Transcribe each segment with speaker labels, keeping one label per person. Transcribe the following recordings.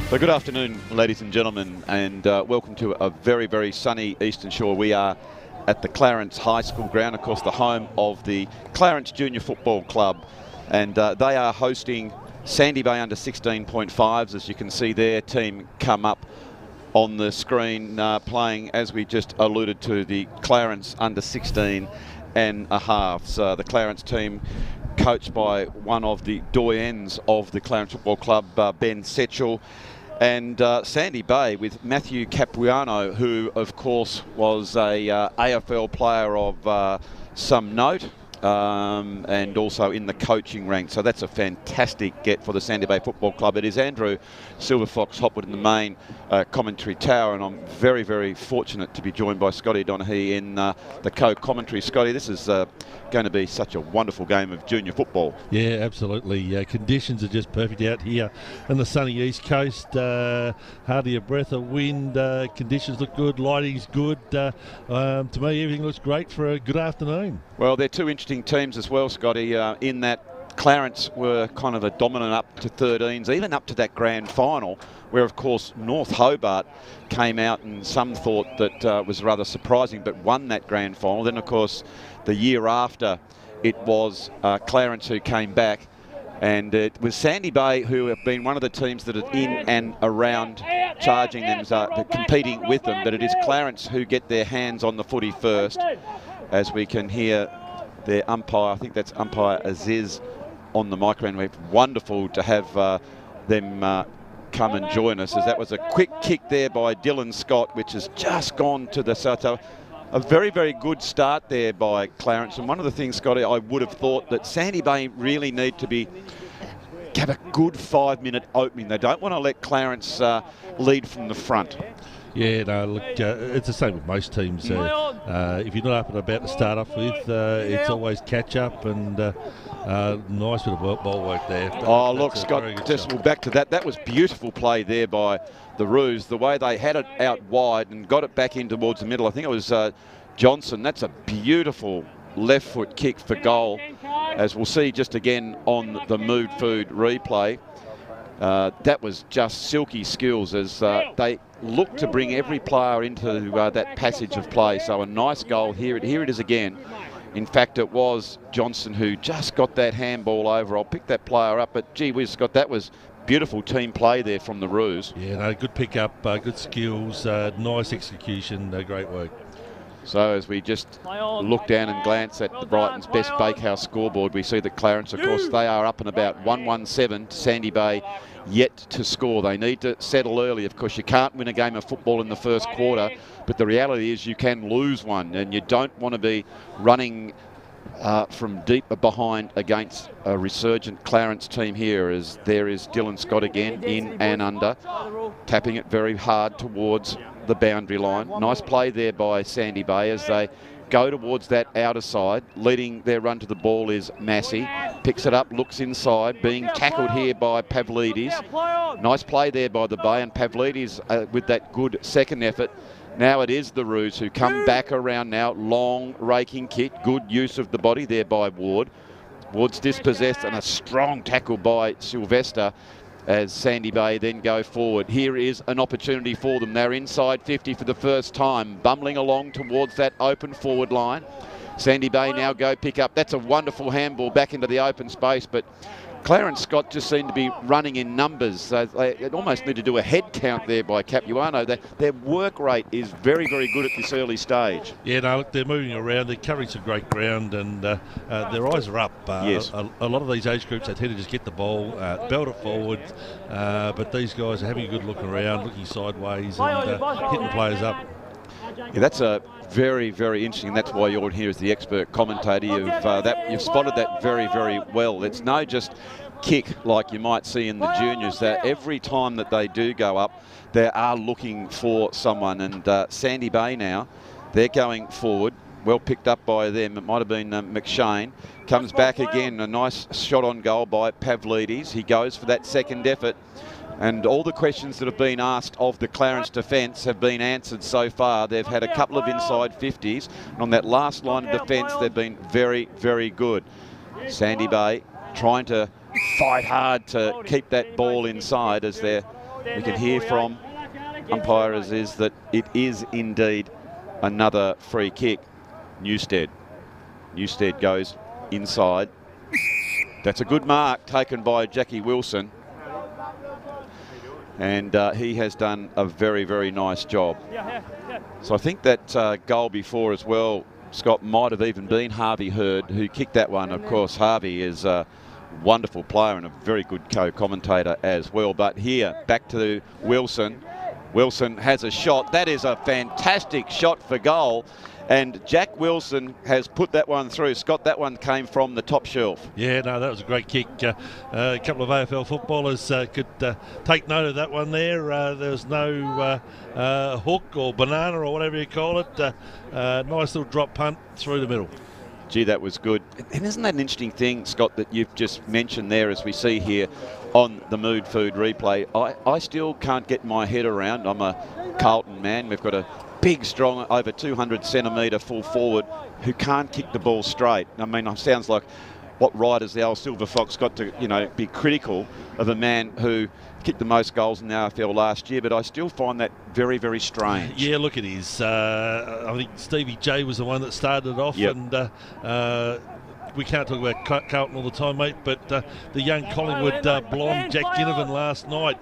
Speaker 1: So good afternoon, ladies and gentlemen, and welcome to a very, very sunny Eastern Shore. We are at the Clarence High School ground, of course, the home of the Clarence Junior Football Club, and they are hosting Sandy Bay under 16.5s. As you can see, their team come up on the screen, playing, as we just alluded to, the Clarence under 16.5. So the Clarence team, coached by one of the doyens of the Clarence Football Club, Ben Setchell, and Sandy Bay with Matthew Capuano, who of course was a AFL player of some note, and also in the coaching ranks. So that's a fantastic get for the Sandy Bay Football Club. It is Andrew Silver Fox Hopwood in the main commentary tower, and I'm very, very fortunate to be joined by Scotty Donaghy in the co-commentary. Scotty, this is going to be such a wonderful game of junior football.
Speaker 2: Yeah, absolutely. Conditions are just perfect out here on the sunny east coast. Hardly a breath of wind. Conditions look good. Lighting's good. To me, everything looks great for a good afternoon.
Speaker 1: Well, they're two interesting teams as well, Scotty, in that Clarence were kind of a dominant up to 13s, even up to that grand final, where, of course, North Hobart came out and some thought that was rather surprising, but won that grand final. Then, of course, the year after, it was Clarence who came back, and it was Sandy Bay who have been one of the teams that are in and around charging them, competing with them, but it is Clarence who get their hands on the footy first, as we can hear their umpire, I think that's umpire Aziz, on the microphone. It's wonderful to have them come and join us, as that was a quick kick there by Dylan Scott, which has just gone to the Soto. A very, very good start there by Clarence. And one of the things, Scotty, I would have thought that Sandy Bay really need to have a good 5-minute opening. They don't want to let Clarence lead from the front.
Speaker 2: Yeah, no, look, it's the same with most teams. If you're not up and about to start off with, it's always catch up, and nice bit of ball work there.
Speaker 1: Oh, look, Scott, just back to that. That was beautiful play there by the Roos. The way they had it out wide and got it back in towards the middle. I think it was Johnson. That's a beautiful left foot kick for goal, as we'll see just again on the Mood Food replay. That was just silky skills, as they look to bring every player into that passage of play. So a nice goal here. Here it is again. In fact, it was Johnson who just got that handball over. I'll pick that player up, but gee whiz, Scott, that was beautiful team play there from the Roos.
Speaker 2: Yeah, no, good pick up, good skills, nice execution, great work.
Speaker 1: So as we just look down and glance at the Brighton's Best Bakehouse scoreboard, we see that Clarence, of course, they are up and about 1-1-7 to Sandy Bay, yet to score. They need to settle early. Of course, you can't win a game of football in the first quarter, but the reality is you can lose one, and you don't want to be running from deep behind against a resurgent Clarence team here, as there is Dylan Scott again, in and under, tapping it very hard towards the boundary line. Nice play there by Sandy Bay as they go towards that outer side. Leading their run to the ball is Massey. Picks it up, looks inside, being tackled here by Pavlidis. Nice play there by the Bay, and Pavlidis with that good second effort. Now it is the Roos who come back around now. Long raking kick, good use of the body there by Ward. Ward's dispossessed, and a strong tackle by Sylvester as Sandy Bay then go forward. Here is an opportunity for them. They're inside 50 for the first time, bumbling along towards that open forward line. Sandy Bay now go pick up. That's a wonderful handball back into the open space, but Clarence Scott just seemed to be running in numbers. They almost need to do a head count there by Capuano. Their work rate is very, very good at this early stage.
Speaker 2: Yeah, no, look, they're moving around. They're covering some great ground, and their eyes are up.
Speaker 1: Yes.
Speaker 2: A lot of these age groups, they tend to just get the ball, belt it forward, but these guys are having a good look around, looking sideways, and hitting players up.
Speaker 1: Yeah, that's a very, very interesting. That's why you're here as the expert commentator. You've spotted that very, very well. It's no just kick like you might see in the juniors. That every time that they do go up, they are looking for someone. And Sandy Bay now, they're going forward. Well picked up by them. It might have been McShane. Comes back again. A nice shot on goal by Pavlidis. He goes for that second effort. And all the questions that have been asked of the Clarence defence have been answered so far. They've had a couple of inside 50s. And on that last line of defence, they've been very, very good. Sandy Bay trying to fight hard to keep that ball inside as they're we can hear from umpires is that it is indeed another free kick. Newstead goes inside. That's a good mark taken by Jackie Wilson. And he has done a very, very nice job. So I think that goal before as well, Scott, might have even been Harvey Hurd who kicked that one. Of course, Harvey is a wonderful player and a very good co-commentator as well. But here, back to Wilson. Wilson has a shot. That is a fantastic shot for goal. And Jack Wilson has put that one through. Scott, that one came from the top shelf.
Speaker 2: Yeah, no, that was a great kick. A couple of AFL footballers could take note of that one there. There was no hook or banana or whatever you call it. Nice little drop punt through the middle.
Speaker 1: Gee, that was good. And isn't that an interesting thing, Scott, that you've just mentioned there as we see here on the Mood Food replay? I still can't get my head around. I'm a Carlton man. We've got a big, strong, over 200 centimetre full forward who can't kick the ball straight. I mean, it sounds like what right has the old Silver Fox got to, be critical of a man who kicked the most goals in the AFL last year, but I still find that very, very strange.
Speaker 2: Yeah, look, it is. I think Stevie J was the one that started it off,
Speaker 1: yep.
Speaker 2: And we can't talk about Carlton all the time, mate, but the young Collingwood blonde Jack Ginnivan last night,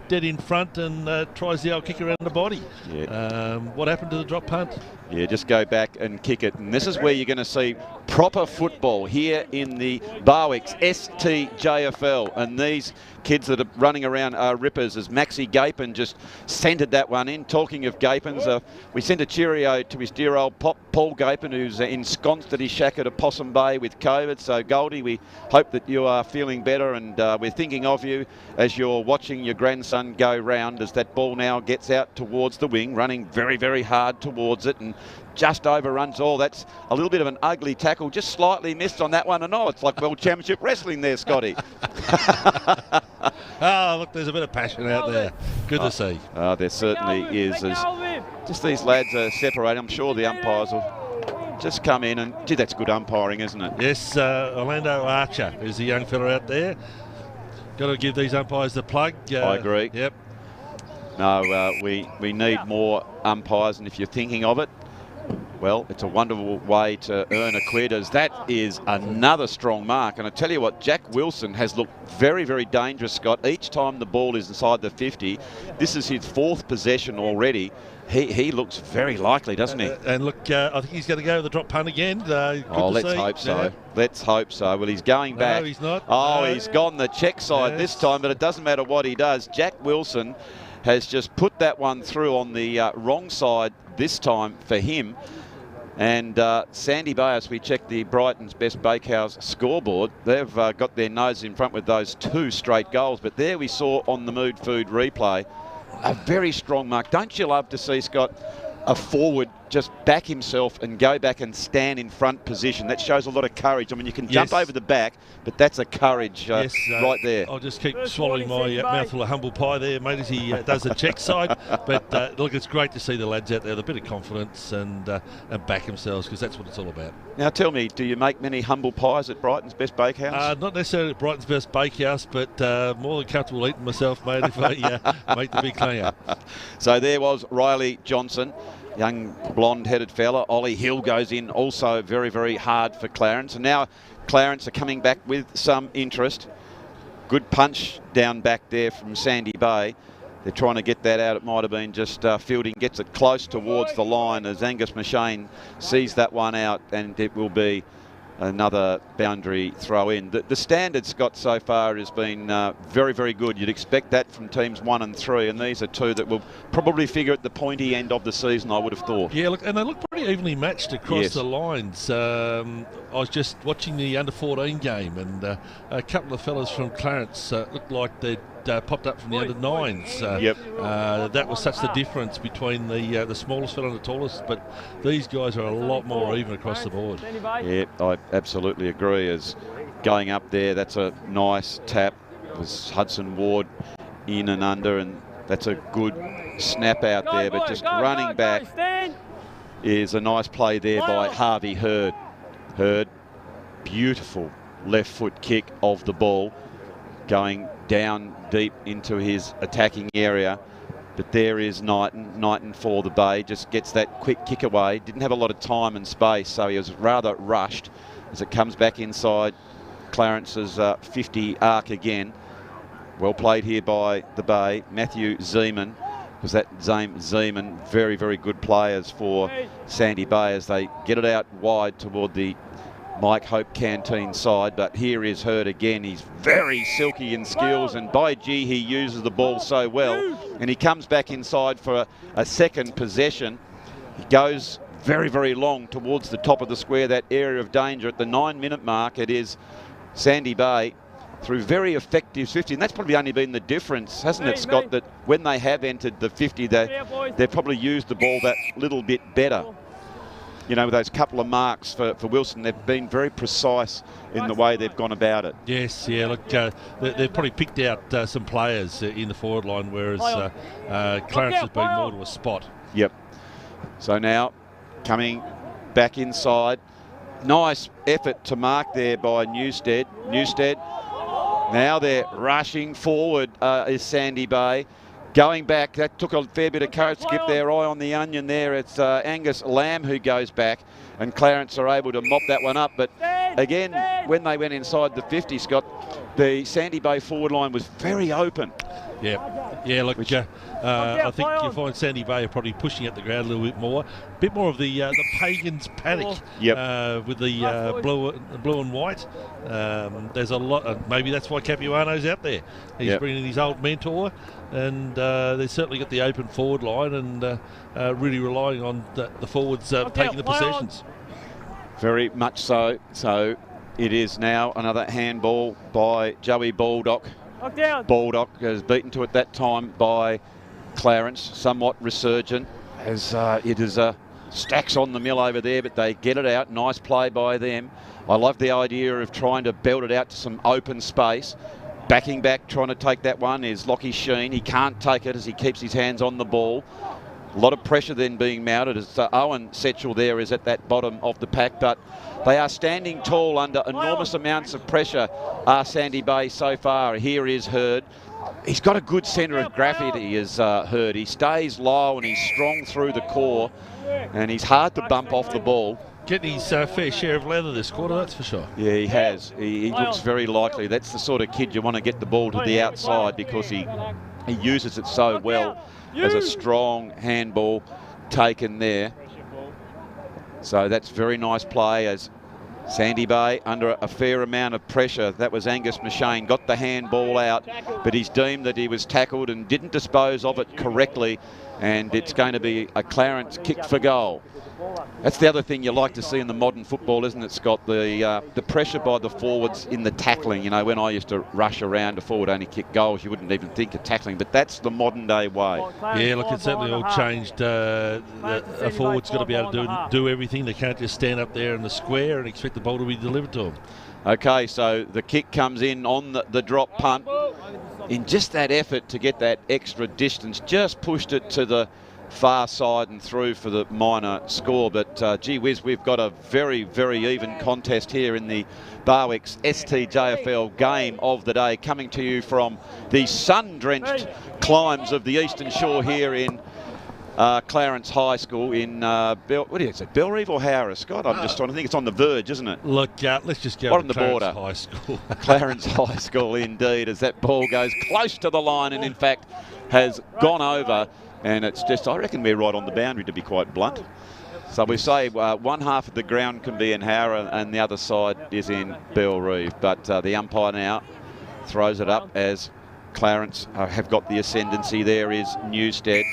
Speaker 2: dead in front and tries the old kick around the body. Yeah. What happened to the drop punt?
Speaker 1: Yeah, just go back and kick it. And this is where you're going to see proper football here in the Barwick's STJFL. And these kids that are running around are rippers, as Maxie Gapin just centred that one in. Talking of Gapins, we sent a cheerio to his dear old Paul Gapin, who's ensconced at his shack at Possum Bay with COVID. So Goldie, we hope that you are feeling better, and we're thinking of you as you're watching your grandson go round as that ball now gets out towards the wing, running very, very hard towards it, and just overruns all. That's a little bit of an ugly tackle, just slightly missed on that one. And it's like World Championship Wrestling there, Scotty.
Speaker 2: Oh, look, there's a bit of passion out there. Good to see.
Speaker 1: There certainly is. Just these lads are separated. I'm sure the umpires will just come in and, gee, that's good umpiring, isn't it?
Speaker 2: Yes, Orlando Archer is the young fella out there. Got to give these umpires the plug.
Speaker 1: I agree.
Speaker 2: Yep.
Speaker 1: No, we need more umpires, and if you're thinking of it, well, it's a wonderful way to earn a quid, as that is another strong mark. And I tell you what, Jack Wilson has looked very, very dangerous, Scott, each time the ball is inside the 50. This is his fourth possession already. He looks very likely, doesn't he?
Speaker 2: And look, I think he's going to go with the drop punt again.
Speaker 1: Let's hope so. Yeah. Let's hope so. Well, he's going back.
Speaker 2: No, he's not.
Speaker 1: He's gone the check side this time, but it doesn't matter what he does. Jack Wilson has just put that one through on the wrong side this time for him. And Sandy Bay, as we check the Brighton's Best Bakehouse scoreboard, they've got their nose in front with those two straight goals. But there we saw on the Mood Food replay a very strong mark. Don't you love to see, Scott, a forward just back himself and go back and stand in front position? That shows a lot of courage. I mean, you can jump over the back, but that's a courage right there.
Speaker 2: I'll just keep swallowing my mouthful of humble pie there, mate, as he does the check side. But look, it's great to see the lads out there with a bit of confidence and back themselves, because that's what it's all about.
Speaker 1: Now tell me, do you make many humble pies at Brighton's Best Bakehouse?
Speaker 2: Not necessarily at Brighton's Best Bakehouse, but more than comfortable eating myself, mate, if I make the big clean up.
Speaker 1: So there was Riley Johnson, young blonde-headed fella. Ollie Hill goes in also very, very hard for Clarence. And now Clarence are coming back with some interest. Good punch down back there from Sandy Bay. They're trying to get that out. It might have been just Fielding gets it close towards the line as Angus Machine sees that one out, and it will be another boundary throw in. The standard, Scott, so far has been very, very good. You'd expect that from teams 1 and 3, and these are two that will probably figure at the pointy end of the season, I would have thought.
Speaker 2: Yeah, look, and they look pretty evenly matched across the lines. I was just watching the under-14 game, and a couple of fellas from Clarence looked like they'd popped up from the under-9s. That was such the difference between the smallest fella and the tallest, but these guys are a lot more even across the board.
Speaker 1: Yeah, I absolutely agree. As going up there, that's a nice tap. It was Hudson Ward in and under, and that's a good snap out there, but just running back is a nice play there by Harvey Hurd. Beautiful left foot kick of the ball. going down deep into his attacking area. But there is Knighton for the Bay, just gets that quick kick away. Didn't have a lot of time and space, so he was rather rushed as it comes back inside Clarence's 50 arc again. Well played here by the Bay. Matthew Zeman, because that Zeman, very, very good players for Sandy Bay as they get it out wide toward the Mike Hope Canteen side. But here is Hurd again. He's very silky in skills, and by gee, he uses the ball so well. And he comes back inside for a second possession. He goes very, very long towards the top of the square, that area of danger. At the 9-minute mark, it is Sandy Bay through very effective 50, and that's probably only been the difference, hasn't it, Scott, that when they have entered the 50, they've probably used the ball that little bit better. You know, with those couple of marks for Wilson, they've been very precise in the way they've gone about it.
Speaker 2: Yes, yeah, look, they've probably picked out some players in the forward line, whereas Clarence has been more to a spot.
Speaker 1: Yep. So now, coming back inside, nice effort to mark there by Newstead. Now they're rushing forward is Sandy Bay. Going back, that took a fair bit of courage to get their eye on the onion there. It's Angus Lamb who goes back, and Clarence are able to mop that one up. But again, when they went inside the 50, Scott, the Sandy Bay forward line was very open.
Speaker 2: Yeah, look, I think you'll find Sandy Bay are probably pushing at the ground a little bit more. A bit more of the Pagans panic with the blue and white. There's a lot, maybe that's why Capuano's out there. He's bringing his old mentor, and they've certainly got the open forward line, and really relying on the forwards taking the possessions.
Speaker 1: Very much so. So it is now another handball by Joey Baldock. Baldock is beaten to it that time by Clarence, somewhat resurgent, as it is stacks on the mill over there, but they get it out. Nice play by them. I love the idea of trying to belt it out to some open space. Backing back, trying to take that one is Lockie Sheen. He can't take it as he keeps his hands on the ball. A lot of pressure then being mounted as Owen Setchell there is at that bottom of the pack, but they are standing tall under enormous amounts of pressure, Sandy Bay so far. Here is Hurd. He's got a good centre of gravity, is Hurd. He stays low and he's strong through the core, and he's hard to bump off the ball.
Speaker 2: Getting his fair share of leather this quarter, that's for sure.
Speaker 1: Yeah, he has. He looks very likely. That's the sort of kid you want to get the ball to the outside, because he uses it so well. As a strong handball taken there. So that's very nice play as Sandy Bay under a fair amount of pressure. That was Angus McShane, got the handball out, but he's deemed that he was tackled and didn't dispose of it correctly, and it's going to be a Clarence kick for goal. That's the other thing you like to see in the modern football, isn't it, Scott? The pressure by the forwards in the tackling. You know, when I used to rush around a forward only kick goals, you wouldn't even think of tackling, but that's the modern day way.
Speaker 2: Yeah, look, it's certainly all changed. A forward's got to be able to do everything. They can't just stand up there in the square and expect the ball to be delivered to them.
Speaker 1: Okay, so the kick comes in on the drop punt. In just that effort to get that extra distance, just pushed it to the far side and through for the minor score. But gee whiz, we've got a very, very even contest here in the Barwick's STJFL game of the day, coming to you from the sun-drenched climes of the Eastern Shore here in Clarence High School in Belrive or Howrah, Scott? I'm just trying to think. It's on the verge, isn't it?
Speaker 2: Look, let's just go
Speaker 1: on the
Speaker 2: Clarence
Speaker 1: border.
Speaker 2: High School.
Speaker 1: Clarence High School, indeed, as that ball goes close to the line and in fact has gone over. And it's just, I reckon we're right on the boundary, to be quite blunt. So we say one half of the ground can be in Howrah and the other side is in Belrive. But the umpire now throws it up as Clarence have got the ascendancy. There is Newstead.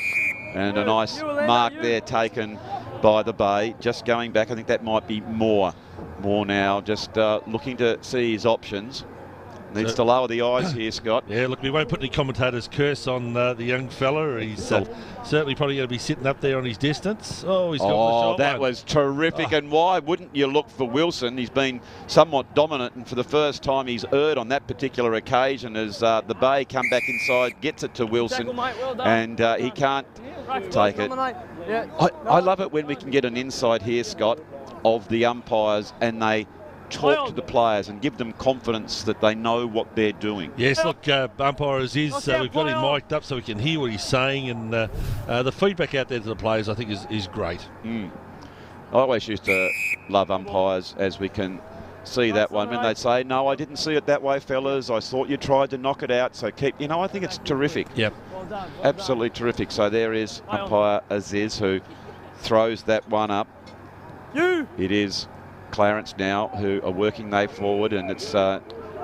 Speaker 1: And a nice mark there taken by the Bay. Just going back, I think that might be Moore. Moore now just looking to see his options. Needs to lower the eyes here, Scott.
Speaker 2: Yeah, look, we won't put any commentator's curse on the young fella. He's certainly probably going to be sitting up there on his distance. Oh, he's got the shot.
Speaker 1: That was terrific. And why wouldn't you look for Wilson? He's been somewhat dominant, and for the first time he's erred on that particular occasion as the Bay come back inside, gets it to Wilson, and he can't take it. I love it when we can get an insight here, Scott, of the umpires, and they talk to the players and give them confidence that they know what they're doing.
Speaker 2: Yes, look, umpire as is, we've got him mic'd up so we can hear what he's saying, and the feedback out there to the players, I think, is great. I
Speaker 1: always used to love umpires, as we can see that one, when they'd say, no, I didn't see it that way, fellas. I thought you tried to knock it out, so keep... You know, I think it's terrific.
Speaker 2: Yep.
Speaker 1: Absolutely terrific. So there is umpire Aziz, who throws that one up. It is Clarence now who are working they forward, and it's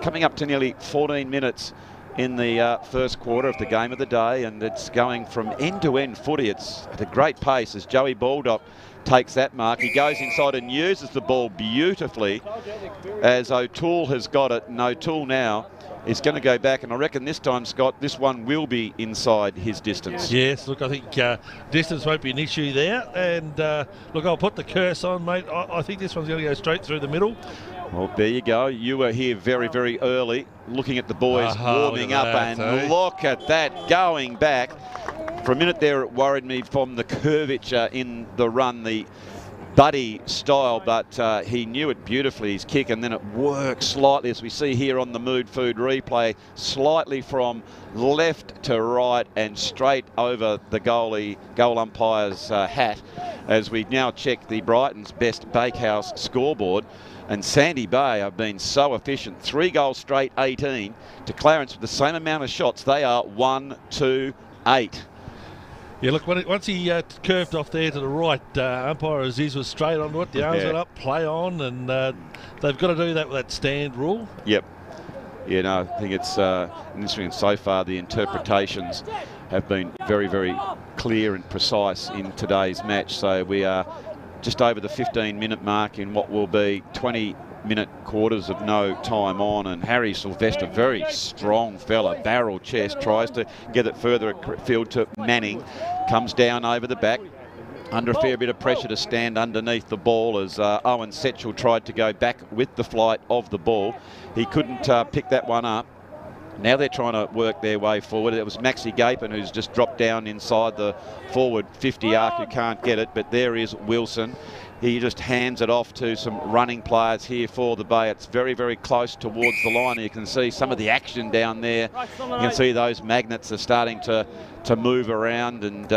Speaker 1: coming up to nearly 14 minutes in the first quarter of the game of the day, and it's going from end to end footy. It's at a great pace as Joey Baldock takes that mark. He goes inside and uses the ball beautifully as O'Toole has got it, and O'Toole now is going to go back, and I reckon this time, Scott, this one will be inside his distance.
Speaker 2: Yes, look, I think distance won't be an issue there, and look, I'll put the curse on, mate. I think this one's going to go straight through the middle.
Speaker 1: Well, there you go. You were here very, very early, looking at the boys warming up, and look at that, going back. For a minute there, it worried me from the curvature in the run, the Buddy style, but he knew it beautifully, his kick, and then it worked slightly, as we see here on the Mood Food replay, slightly from left to right and straight over the goal umpire's hat, as we now check the Brighton's Best Bakehouse scoreboard. And Sandy Bay have been so efficient. 3 goals straight, 18, to Clarence with the same amount of shots. They are 1, 2, 8.
Speaker 2: Yeah, look, once he curved off there to the right, umpire Aziz was straight onto it. The arms went up, play on, and they've got to do that with that stand rule.
Speaker 1: Yep. Yeah, no, I think it's interesting. So far, the interpretations have been very, very clear and precise in today's match. So we are just over the 15-minute mark in what will be 20-minute quarters of no time on, and Harry Sylvester, very strong fella, barrel chest, tries to get it further field to Manning, comes down over the back under a fair bit of pressure to stand underneath the ball as Owen Setchell tried to go back with the flight of the ball. He couldn't pick that one up. Now they're trying to work their way forward. It was Maxi Gapin who's just dropped down inside the forward 50 arc, who can't get it, but there is Wilson. He just hands it off to some running players here for the Bay. It's very, very close towards the line. You can see some of the action down there. You can see those magnets are starting to move around and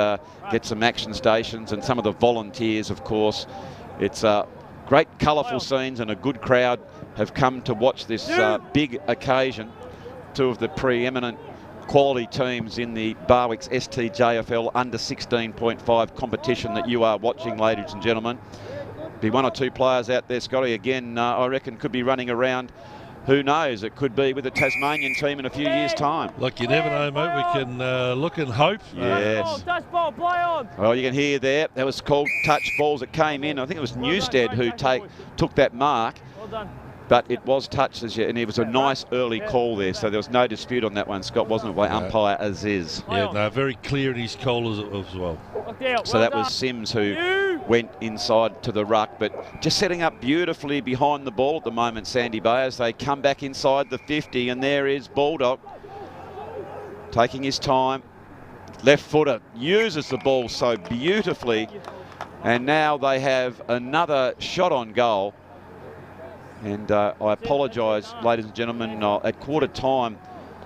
Speaker 1: get some action stations, and some of the volunteers, of course. It's great colourful scenes, and a good crowd have come to watch this big occasion. 2 of the preeminent quality teams in the Barwick's STJFL under 16.5 competition that you are watching, ladies and gentlemen. Be 1 or 2 players out there, Scotty, again, I reckon could be running around. Who knows? It could be with the Tasmanian team in a few years' time.
Speaker 2: Look, you never know, mate. We can look and hope.
Speaker 1: Yes.
Speaker 3: Touch ball, play on.
Speaker 1: Well, you can hear there, that was called touch balls that came in. I think it was Newstead who took that mark.
Speaker 3: Well done.
Speaker 1: But it was touched, and it was a nice early call there, so there was no dispute on that one, Scott, wasn't it, by umpire Aziz?
Speaker 2: Yeah, no, very clear in his call as well.
Speaker 1: So that was Sims who went inside to the ruck, but just setting up beautifully behind the ball at the moment, Sandy Bay, as they come back inside the 50, and there is Baldock taking his time. Left footer uses the ball so beautifully, and now they have another shot on goal. And I apologise, ladies and gentlemen, at quarter time,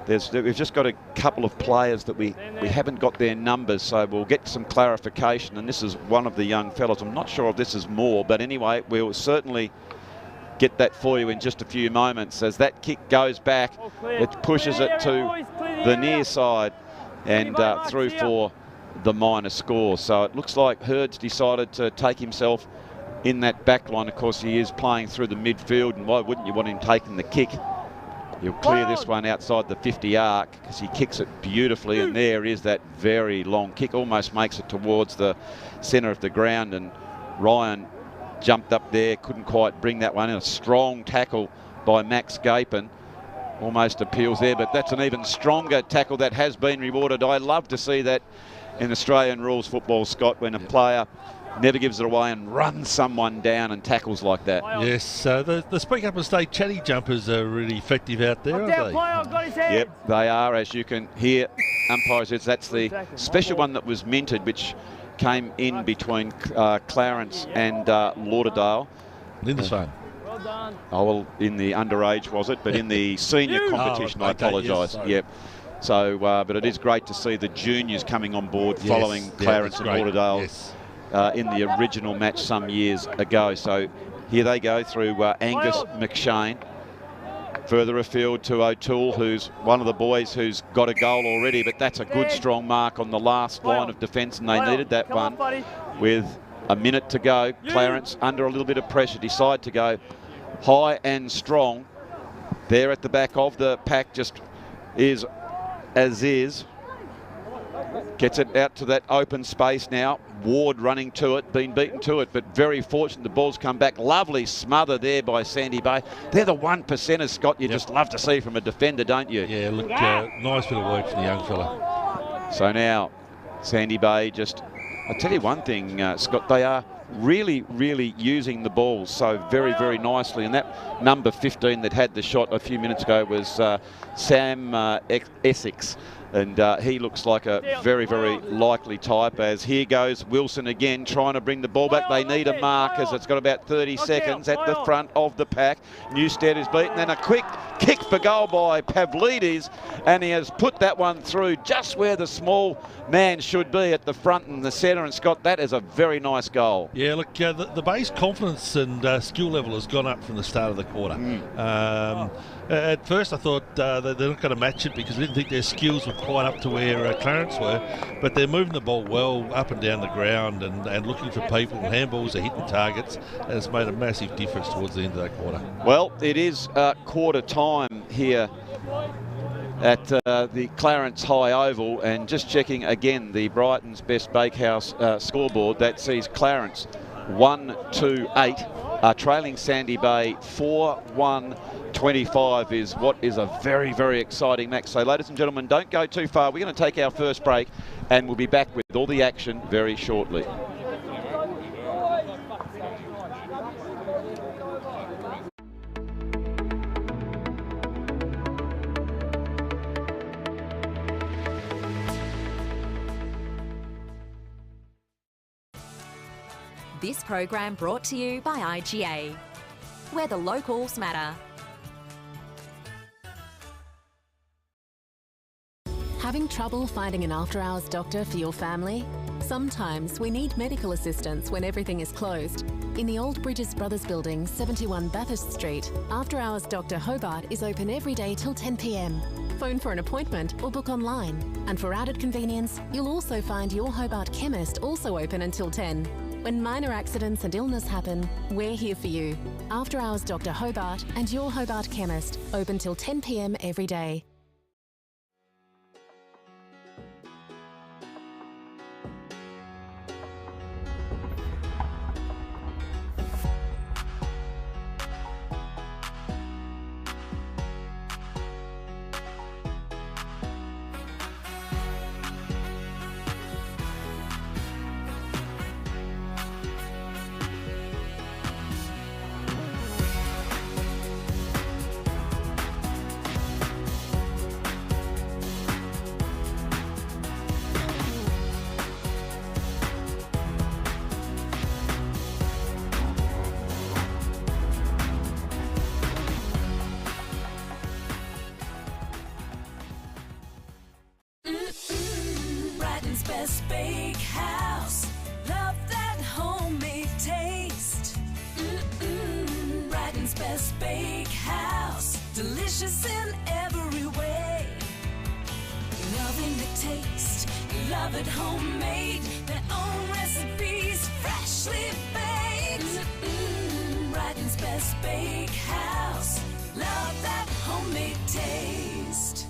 Speaker 1: we've just got a couple of players that we haven't got their numbers, so we'll get some clarification. And this is one of the young fellas. I'm not sure if this is more, but anyway, we'll certainly get that for you in just a few moments. As that kick goes back, it pushes it to the near side and through for the minor score. So it looks like Hurd's decided to take himself in that back line. Of course, he is playing through the midfield, and why wouldn't you want him taking the kick? He'll clear this one outside the 50 arc because he kicks it beautifully, and there is that very long kick, almost makes it towards the centre of the ground, and Ryan jumped up there, couldn't quite bring that one in. A strong tackle by Max Gapin, almost appeals there, but that's an even stronger tackle that has been rewarded. I love to see that in Australian rules football, Scott, when a player never gives it away and runs someone down and tackles like that.
Speaker 2: Yes, the speak up and stay chatty jumpers are really effective out there, aren't they?
Speaker 1: Yep, they are, as you can hear umpires. That's the special one that was minted, which came in between Clarence and Lauderdale.
Speaker 2: Lindisfarne.
Speaker 1: Oh, well, in the underage, was it? But in the senior competition, I apologise.
Speaker 2: Yes,
Speaker 1: yep. So, but it is great to see the juniors coming on board following Clarence and Lauderdale in the original match some years ago. So here they go through Angus McShane. Further afield to O'Toole, who's one of the boys who's got a goal already, but that's a good strong mark on the last line of defence, and they needed that one. With a minute to go, Clarence under a little bit of pressure decide to go high and strong. There at the back of the pack just is as is. Gets it out to that open space now. Ward running to it, been beaten to it, but very fortunate the ball's come back. Lovely smother there by Sandy Bay. They're the 1%ers, Scott, you just love to see from a defender, don't you?
Speaker 2: Yeah, look, nice bit of work from the young fella.
Speaker 1: So now, Sandy Bay just, I'll tell you one thing, Scott, they are really using the ball so very nicely. And that number 15 that had the shot a few minutes ago was Sam Essex. And he looks like a very likely type, as here goes Wilson again trying to bring the ball back. They need a mark as it's got about 30 seconds at the front of the pack. Newstead is beaten, and a quick kick for goal by Pavlidis, and he has put that one through just where the small man should be at the front and the centre. And Scott, that is a very nice goal.
Speaker 2: Yeah, look, the base confidence and skill level has gone up from the start of the quarter. At first I thought they're not going to match it because I didn't think their skills were quite up to where Clarence were, but they're moving the ball well up and down the ground and looking for people, and handballs are hitting targets, and it's made a massive difference towards the end of that quarter. Well,
Speaker 1: it is quarter time here at the Clarence High Oval, and just checking again the Brighton's Best Bakehouse scoreboard that sees Clarence 1-2-8 trailing Sandy Bay 4-1-25 is what is a very exciting match. So ladies and gentlemen, don't go too far. We're going to take our first break and we'll be back with all the action very shortly.
Speaker 3: This program brought to you by IGA, where the locals matter.
Speaker 4: Having trouble finding an after-hours doctor for your family? Sometimes we need medical assistance when everything is closed. In the Old Bridges Brothers Building, 71 Bathurst Street, After-Hours Dr Hobart is open every day till 10 p.m. Phone for an appointment or book online. And for added convenience, you'll also find your Hobart Chemist also open until 10. When minor accidents and illness happen, we're here for you. After Hours Dr Hobart and your Hobart Chemist, open till 10 p.m. every day.
Speaker 5: Best Bakehouse, love that homemade taste. Brighton's Best Bakehouse, delicious in every way. Loving the taste, love it homemade. Their own recipes, freshly baked. Brighton's Best Bakehouse, love that homemade taste.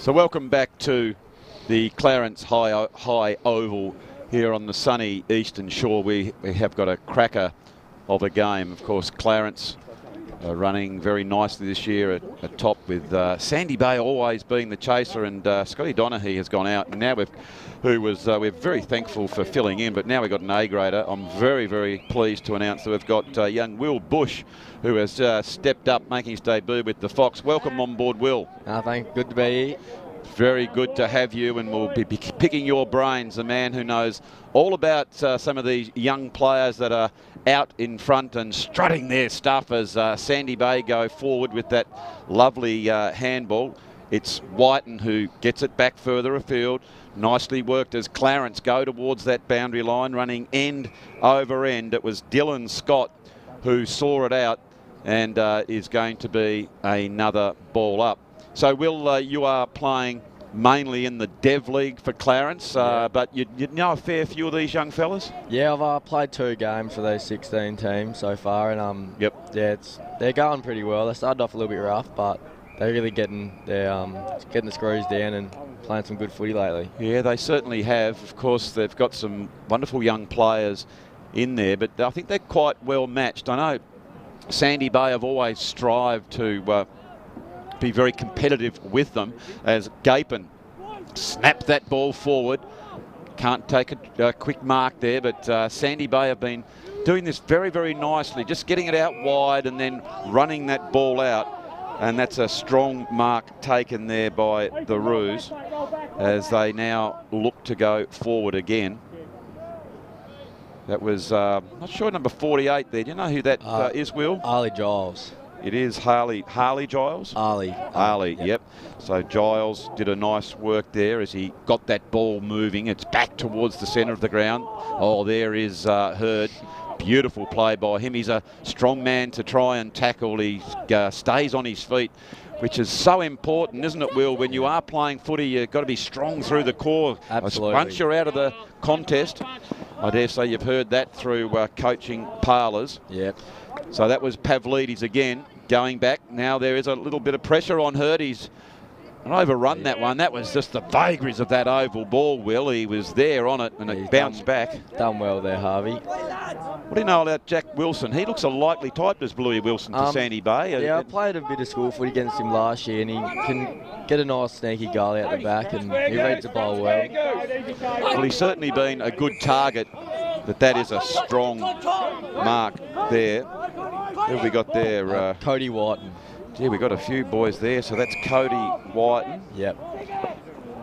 Speaker 1: So welcome back to the Clarence High Oval here on the sunny Eastern Shore. We have got a cracker of a game. Of course, Clarence running very nicely this year at top, with Sandy Bay always being the chaser, and Scotty Donaghy has gone out. And now we're very thankful for filling in, but now we've got an A-grader. I'm very, very pleased to announce that we've got young Will Bush, who has stepped up, making his debut with the Fox. Welcome on board, Will.
Speaker 6: Thanks, good to be here.
Speaker 1: Very good to have you, and we'll be picking your brains, a man who knows all about some of these young players that are out in front and strutting their stuff as Sandy Bay go forward with that lovely handball. It's Whiten who gets it back further afield. Nicely worked as Clarence go towards that boundary line, running end over end. It was Dylan Scott who saw it out, and is going to be another ball up. So, Will, you are playing mainly in the Dev League for Clarence, but you know a fair few of these young fellas?
Speaker 6: Yeah, I've played 2 games for those 16 teams so far, and yeah, they're going pretty well. They started off a little bit rough, but they're really getting the screws down and playing some good footy lately. Yeah,
Speaker 1: they certainly have. Of course, they've got some wonderful young players in there, but I think they're quite well matched. I know Sandy Bay have always strived to be very competitive with them, as Gapin snapped that ball forward. Can't take a quick mark there, but Sandy Bay have been doing this very, very nicely, just getting it out wide and then running that ball out. And that's a strong mark taken there by the Roos, as they now look to go forward again. That was, not sure, number 48 there. Do you know who that is, Will?
Speaker 6: Arlie Giles.
Speaker 1: It is Harley Giles? Arlie, yep. So Giles did a nice work there as he got that ball moving. It's back towards the centre of the ground. Oh, there is Hurd. Beautiful play by him. He's a strong man to try and tackle. He stays on his feet, which is so important, isn't it, Will? When you are playing footy, you've got to be strong through the core.
Speaker 6: Absolutely.
Speaker 1: Once you're out of the contest, I dare say you've heard that through coaching parlours.
Speaker 6: Yep.
Speaker 1: So that was Pavlidis again, going back. Now there is a little bit of pressure on Hurd. He's overrun that one. That was just the vagaries of that oval ball, Will. He was there on it, and it bounced back.
Speaker 6: Done well there, Harvey.
Speaker 1: What do you know about Jack Wilson? He looks a likely type, does Bluey Wilson, to Sandy Bay.
Speaker 6: Yeah, I played a bit of school footy against him last year, and he can get a nice sneaky goal out the back, and he reads the ball well.
Speaker 1: Well, he's certainly been a good target, but that is a strong mark there. Who have we got there?
Speaker 6: Cody Whiten.
Speaker 1: Yeah, we got a few boys there, so that's Cody Whiten.
Speaker 6: Yep.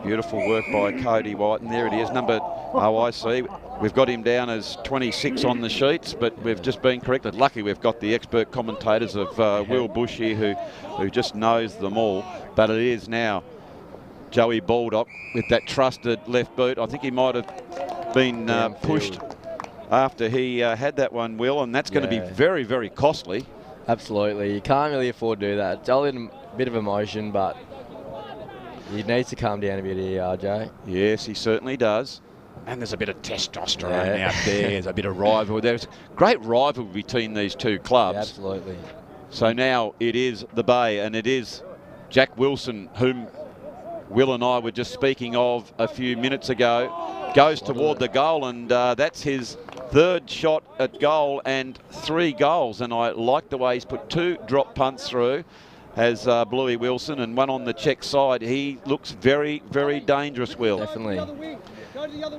Speaker 1: Beautiful work by Cody Whiten. There it is, I see. We've got him down as 26 on the sheets, but we've just been corrected. Lucky we've got the expert commentators of Will Bush here who just knows them all. But it is now Joey Baldock with that trusted left boot. I think he might have been pushed after he had that one, Will, and that's going to be very, very costly.
Speaker 6: Absolutely. You can't really afford to do that. It's only a bit of emotion, but he needs to calm down a bit here, RJ.
Speaker 1: Yes, he certainly does. And there's a bit of testosterone out there. There's a bit of rivalry. There's great rivalry between these two clubs.
Speaker 6: Yeah, absolutely.
Speaker 1: So now it is the Bay, and it is Jack Wilson, whom Will and I were just speaking of a few minutes ago, goes toward the goal, and that's his 3rd shot at goal and 3 goals. And I like the way he's put 2 drop punts through, as Bluey Wilson, and one on the check side. He looks very, very dangerous, Will.
Speaker 6: Definitely.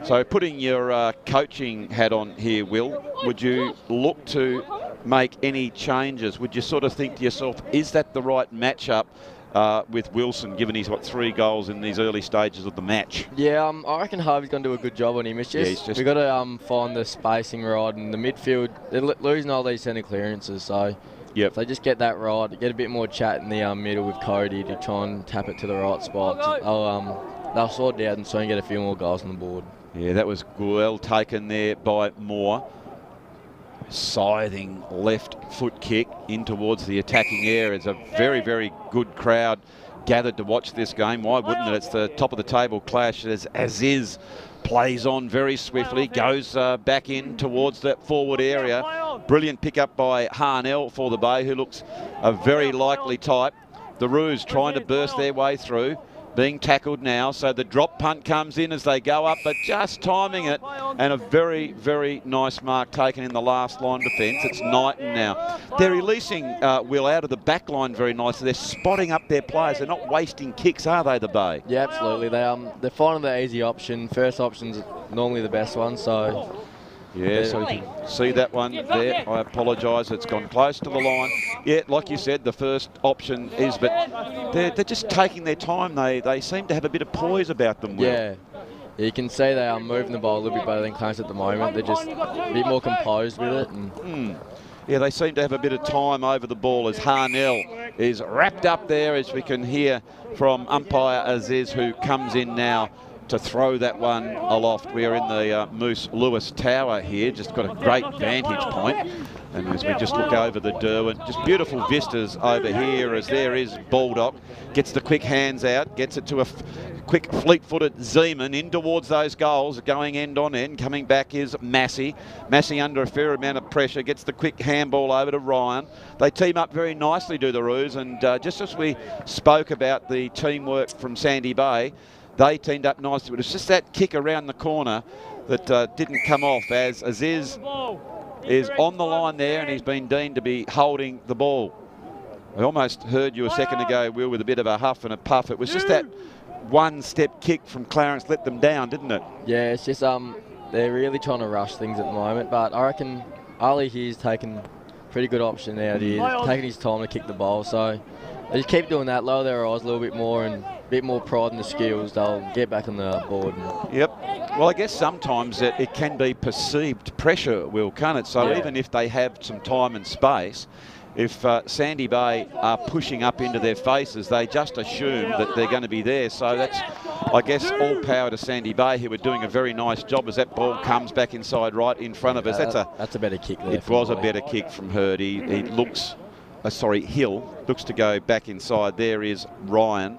Speaker 1: So putting your coaching hat on here, Will, would you look to make any changes? Would you sort of think to yourself, is that the right matchup with Wilson, given he's got 3 goals in these early stages of the match?
Speaker 6: Yeah, I reckon Harvey's going to do a good job on him. It's just, we've got to find the spacing right, and the midfield, they're losing all these centre clearances, so if they just get that right, get a bit more chat in the middle with Cody to try and tap it to the right spots, they'll sort it out and soon get a few more goals on the board. Yeah,
Speaker 1: that was well taken there by Moore. Scything left foot kick in towards the attacking area. It's a very, very good crowd gathered to watch this game. Why wouldn't it? It's the top of the table clash as Aziz plays on very swiftly, goes back in towards that forward area. Brilliant pick-up by Harnell for the Bay, who looks a very likely type. The Roos trying to burst their way through. being tackled now. So the drop punt comes in as they go up, but just timing it, and a very, very nice mark taken in the last line defence. It's Knighton now. They're releasing Will out of the back line very nicely. They're spotting up their players. They're not wasting kicks, are they, the Bay?
Speaker 6: Yeah, absolutely. They're finding the easy option. First option's normally the best one, so...
Speaker 1: Yeah, so you can see that one there. I apologise, it's gone close to the line. Yeah, like you said, the first option is, but they're just taking their time. They seem to have a bit of poise about them, Will.
Speaker 6: Yeah, you can see they are moving the ball a little bit better than Clarence at the moment. They're just a bit more composed with it. And
Speaker 1: Yeah, they seem to have a bit of time over the ball as Harnell is wrapped up there, as we can hear from umpire Aziz, who comes in now to throw that one aloft. We are in the Moose Lewis Tower here, just got a great vantage point. And as we just look over the Derwent, just beautiful vistas over here, as there is Baldock, gets the quick hands out, gets it to a quick fleet-footed Zeman in towards those goals, going end on end. Coming back is Massey. Massey under a fair amount of pressure, gets the quick handball over to Ryan. They team up very nicely, do the Roos, and just as we spoke about the teamwork from Sandy Bay, they teamed up nicely. But it's just that kick around the corner that didn't come off, as Aziz is on the line there, and he's been deemed to be holding the ball. I almost heard you a second ago, Will, with a bit of a huff and a puff. It was just that one-step kick from Clarence let them down, didn't it?
Speaker 6: Yeah, it's just they're really trying to rush things at the moment. But I reckon Ali here's taken pretty good option out here, taking his time to kick the ball. So they just keep doing that, lower their eyes a little bit more and a bit more pride in the skills. They'll get back on the board.
Speaker 1: Yep. Well, I guess sometimes it can be perceived pressure, Will, can't it? So even if they have some time and space, if Sandy Bay are pushing up into their faces, they just assume that they're going to be there. So that's, I guess, all power to Sandy Bay, who are doing a very nice job as that ball comes back inside right in front of us.
Speaker 6: That's a better kick there.
Speaker 1: It was a better kick from Hurd. He looks, Hill looks to go back inside. There is Ryan.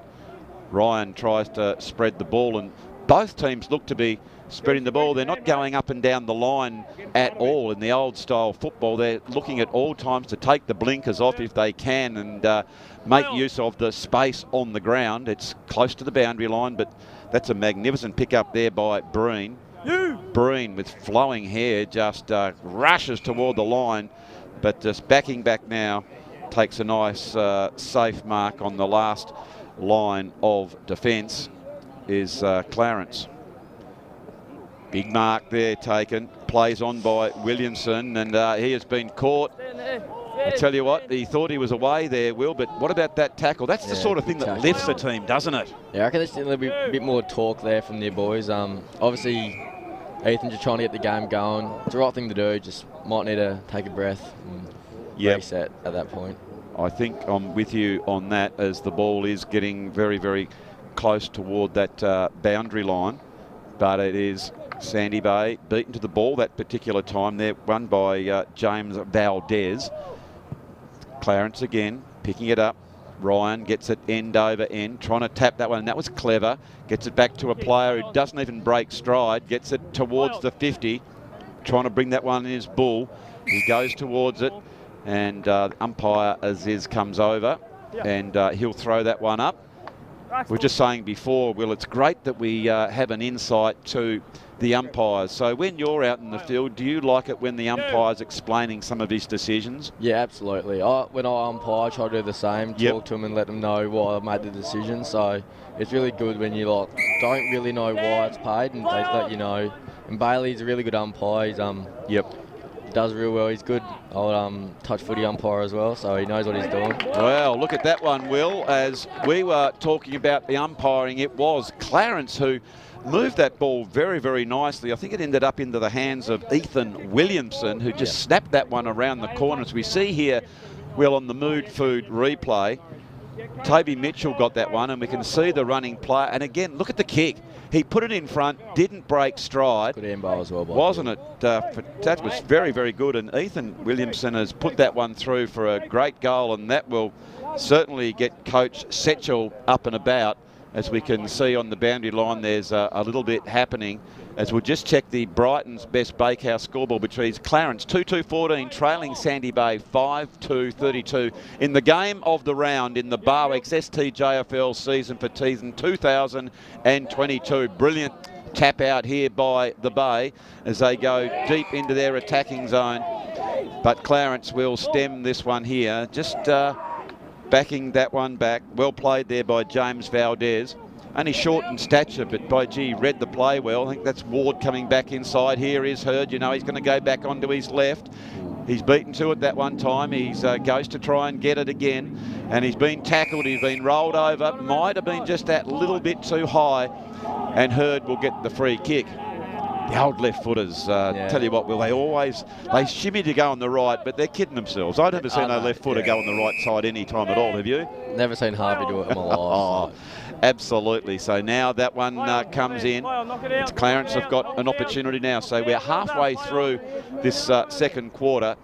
Speaker 1: Ryan tries to spread the ball, and both teams look to be spreading the ball. They're not going up and down the line at all in the old style football. They're looking at all times to take the blinkers off if they can and make use of the space on the ground. It's close to the boundary line, but that's a magnificent pick up there by Breen. Breen, with flowing hair, just rushes toward the line, but just backing back now, takes a nice safe mark on the last line of defence is Clarence. Big mark there taken, plays on by Williamson, and he has been caught. I tell you what, he thought he was away there, Will, but what about that tackle? That's the sort of thing that lifts a team, doesn't it?
Speaker 6: Yeah, I reckon there'll be a bit more talk there from their boys. Obviously, Ethan just trying to get the game going. It's the right thing to do, just might need to take a breath and reset at that point.
Speaker 1: I think I'm with you on that, as the ball is getting very, very close toward that boundary line, but it is Sandy Bay beaten to the ball that particular time. They're won by James Valdez. Clarence again picking it up. Ryan gets it end over end, trying to tap that one, and that was clever. Gets it back to a player who doesn't even break stride, gets it towards the 50, trying to bring that one in his bull. He goes towards it, and umpire Aziz comes over, and he'll throw that one up. We were just saying before, Will, it's great that we have an insight to the umpires. So when you're out in the field, do you like it when the umpire's explaining some of his decisions?
Speaker 6: Yeah, absolutely. When I umpire, I try to do the same, talk to them and let them know why I made the decision. So it's really good when you don't really know why it's paid, and they let you know. And Bailey's a really good umpire. He's does real well. He's good old touch footy umpire as well, so he knows what he's doing.
Speaker 1: Well, look at that one, Will. As we were talking about the umpiring, it was Clarence who moved that ball very, very nicely. I think it ended up into the hands of Ethan Williamson, who just snapped that one around the corner. As we see here, Will, on the Mood Food replay, Toby Mitchell got that one, and we can see the running play. And again, look at the kick. He put it in front, didn't break stride.
Speaker 6: Good handball as well,
Speaker 1: wasn't it? That was very, very good. And Ethan Williamson has put that one through for a great goal, and that will certainly get Coach Setchell up and about As we can see on the boundary line, there's a little bit happening. As we'll just check the Brighton's best bakehouse scoreboard, which reads Clarence 2-2-14, trailing Sandy Bay 5-2-32 in the game of the round in the Barwick's STJFL season for season 2022. Brilliant tap out here by the Bay as they go deep into their attacking zone. But Clarence will stem this one here, just backing that one back. Well played there by James Valdez. Only short in stature, but by gee, read the play well. I think that's Ward coming back inside. Here is Hurd. You know he's going to go back onto his left. He's beaten to it that one time. He goes to try and get it again. And he's been tackled. He's been rolled over. Might have been just that little bit too high. And Hurd will get the free kick. The old left footers, tell you what, Will, they shimmy to go on the right, but they're kidding themselves. I've never seen a left footer go on the right side any time at all, have you?
Speaker 6: Never seen Harvey do it in my life.
Speaker 1: Oh, absolutely. So now that one comes in. It's Clarence have got an opportunity now. So we're halfway through this second quarter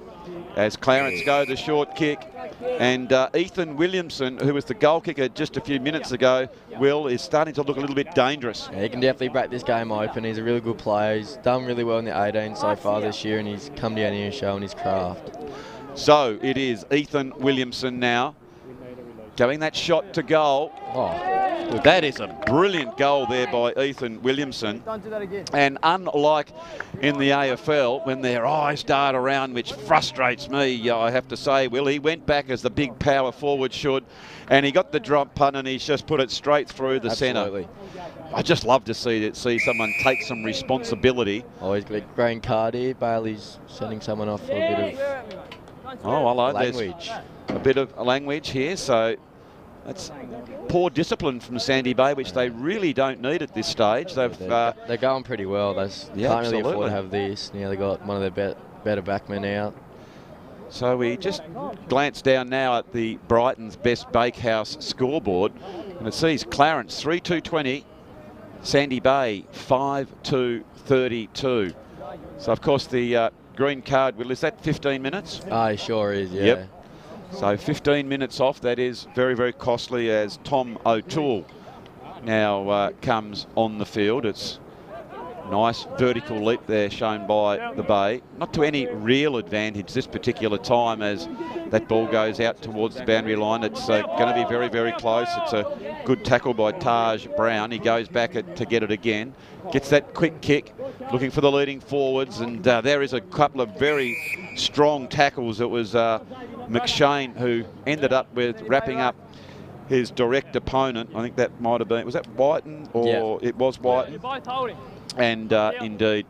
Speaker 1: as Clarence go the short kick. And Ethan Williamson, who was the goal kicker just a few minutes ago, Will, is starting to look a little bit dangerous.
Speaker 6: Yeah, he can definitely break this game open. He's a really good player. He's done really well in the 18 so far this year, and he's come down here and showing his craft.
Speaker 1: So it is Ethan Williamson now going that shot to goal.
Speaker 6: Oh,
Speaker 1: that is a brilliant goal there by Ethan Williamson.
Speaker 7: Don't do that again.
Speaker 1: And unlike in the AFL, when their eyes dart around, which frustrates me, I have to say, Will, he went back as the big power forward should, and he got the drop punt and he's just put it straight through the centre. I just love to see someone take some responsibility.
Speaker 6: Oh, he's got a green card here. Bailey's sending someone off for a bit of language.
Speaker 1: A bit of language here, so that's poor discipline from Sandy Bay, which they really don't need at this stage. They're
Speaker 6: going pretty well. They can't really afford to have this. Now they got one of their better backmen out.
Speaker 1: So we just glance down now at the Brighton's best bakehouse scoreboard, and it sees Clarence 3-2-20, Sandy Bay 5-2-32. So of course the green card, Will, is that 15 minutes?
Speaker 6: He sure is, yeah.
Speaker 1: Yep. So 15 minutes off, that is very, very costly as Tom O'Toole now comes on the field. It's nice vertical leap there shown by the Bay. Not to any real advantage this particular time as that ball goes out towards the boundary line. It's going to be very, very close. It's a good tackle by Taj Brown. He goes back to get it again. Gets that quick kick, looking for the leading forwards. And there is a couple of very strong tackles. It was McShane who ended up with wrapping up his direct opponent. I think that might have been, was that Whiten? Or it was Whiten. And indeed,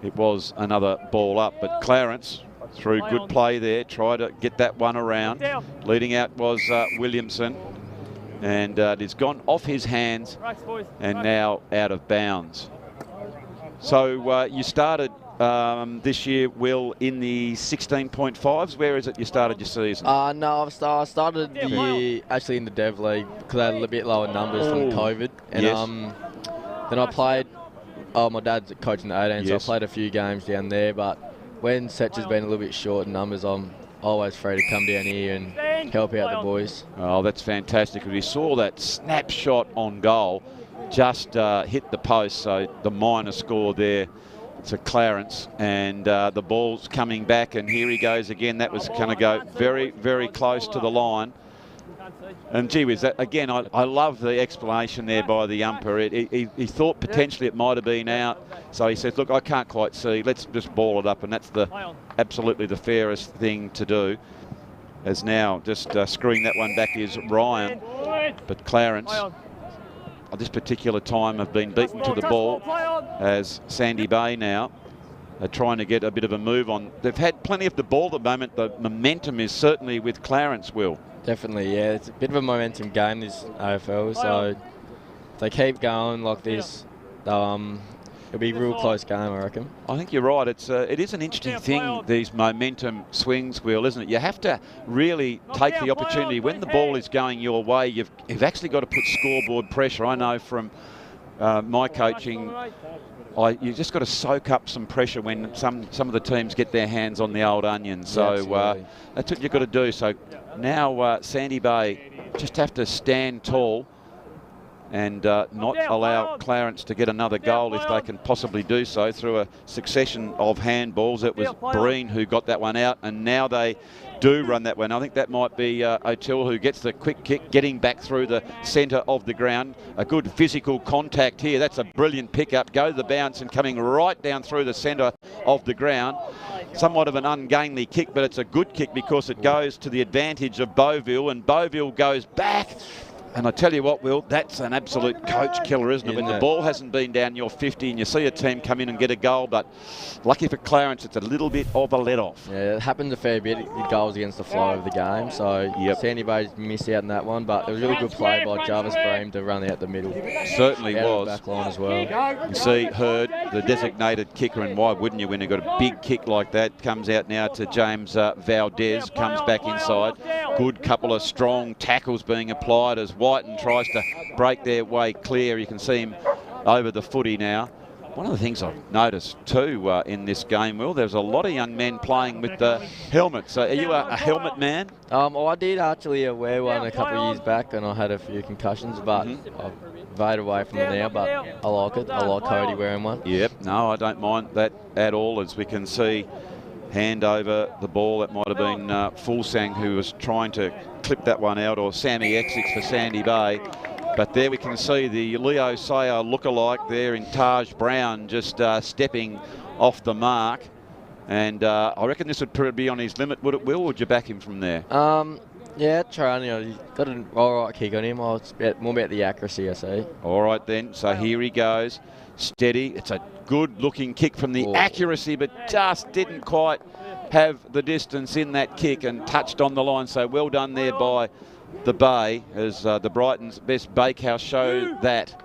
Speaker 1: it was another ball up. But Clarence, through good play there, tried to get that one around. Leading out was Williamson. And it's gone off his hands and now out of bounds. So you started this year, Will, in the 16.5s. Where is it you started your season?
Speaker 6: No, I started the year actually in the Dev League because I had a bit lower numbers from COVID. And then I played, my dad's coaching the 18, so I played a few games down there. But when Setch has been a little bit short in numbers, I'm always free to come down here and help out the boys.
Speaker 1: Oh, that's fantastic. We saw that snapshot on goal just hit the post, so the minor score there to Clarence, and the ball's coming back, and here he goes again. That was going to go very, very close to the line. And gee whiz, that, again, I love the explanation there by the umpire. He thought potentially it might have been out, so he says, look, I can't quite see, let's just ball it up, and that's absolutely the fairest thing to do. As now just screwing that one back is Ryan, but Clarence at this particular time have been beaten to the ball as Sandy Bay now are trying to get a bit of a move on. They've had plenty of the ball at the moment. The momentum is certainly with Clarence, Will.
Speaker 6: Definitely, yeah. It's a bit of a momentum game, this AFL, so if they keep going like this, it'll be a real close game, I reckon.
Speaker 1: I think you're right. It is an interesting thing, these momentum swings, Will, isn't it? You have to really take the opportunity. When the ball is going your way, you've actually got to put scoreboard pressure. I know from my coaching, you just got to soak up some pressure when some of the teams get their hands on the old onion. So that's what you've got to do. So now Sandy Bay just have to stand tall and not allow Clarence to get another goal if they can possibly do so through a succession of handballs. It was Breen who got that one out, and now they do run that one. I think that might be O'Toole who gets the quick kick, getting back through the centre of the ground. A good physical contact here. That's a brilliant pickup. Go to the bounce and coming right down through the centre of the ground. Somewhat of an ungainly kick, but it's a good kick because it goes to the advantage of Beauville, and Beauville goes back. And I tell you what, Will, that's an absolute coach killer, isn't it? When the ball hasn't been down your 50 and you see a team come in and get a goal, but lucky for Clarence, it's a little bit of a let-off. Yeah,
Speaker 6: it happens a fair bit. It goes against the flow of the game, so Sandy Bay's missed out on that one, but it was a really good play by Jarvis Bream to run out the middle.
Speaker 1: Certainly was.
Speaker 6: Back line as well.
Speaker 1: You see Hurd, the designated kicker, and why wouldn't you when you've got a big kick like that? Comes out now to James Valdez, comes back inside. Good couple of strong tackles being applied as Whiten tries to break their way clear. You can see him over the footy now. One of the things I've noticed too in this game, Will, there's a lot of young men playing with the helmets. Are you a helmet man?
Speaker 6: I did actually wear one a couple of years back, and I had a few concussions, but I've veered away from it now, but I like it. I like Cody wearing one.
Speaker 1: Yep, no, I don't mind that at all, as we can see. Hand over the ball. That might have been Fulsang who was trying to clip that one out, or Sammy Essex for Sandy Bay. But there we can see the Leo Sayer lookalike there in Taj Brown just stepping off the mark. And I reckon this would probably be on his limit, would it, Will? Or would you back him from there?
Speaker 6: Yeah, trying. He's got an all right kick on him. It's more about the accuracy, I see.
Speaker 1: All right then. So here he goes. Steady. It's a good-looking kick from the accuracy, but just didn't quite have the distance in that kick and touched on the line. So well done there by the Bay, as the Brighton's best bakehouse show that.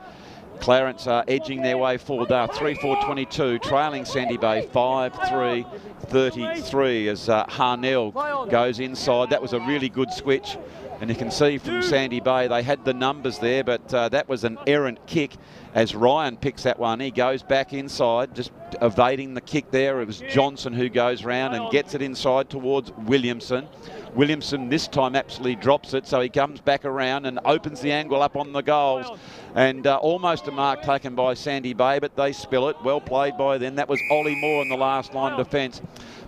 Speaker 1: Clarence are edging their way forward. They are 3-4-22, trailing Sandy Bay 5-3-33 as Harnell goes inside. That was a really good switch. And you can see from Sandy Bay, they had the numbers there, but that was an errant kick as Ryan picks that one. He goes back inside, just evading the kick there. It was Johnson who goes round and gets it inside towards Williamson. Williamson this time absolutely drops it, so he comes back around and opens the angle up on the goals. And almost a mark taken by Sandy Bay, but they spill it. Well played by them. That was Ollie Moore in the last line defence.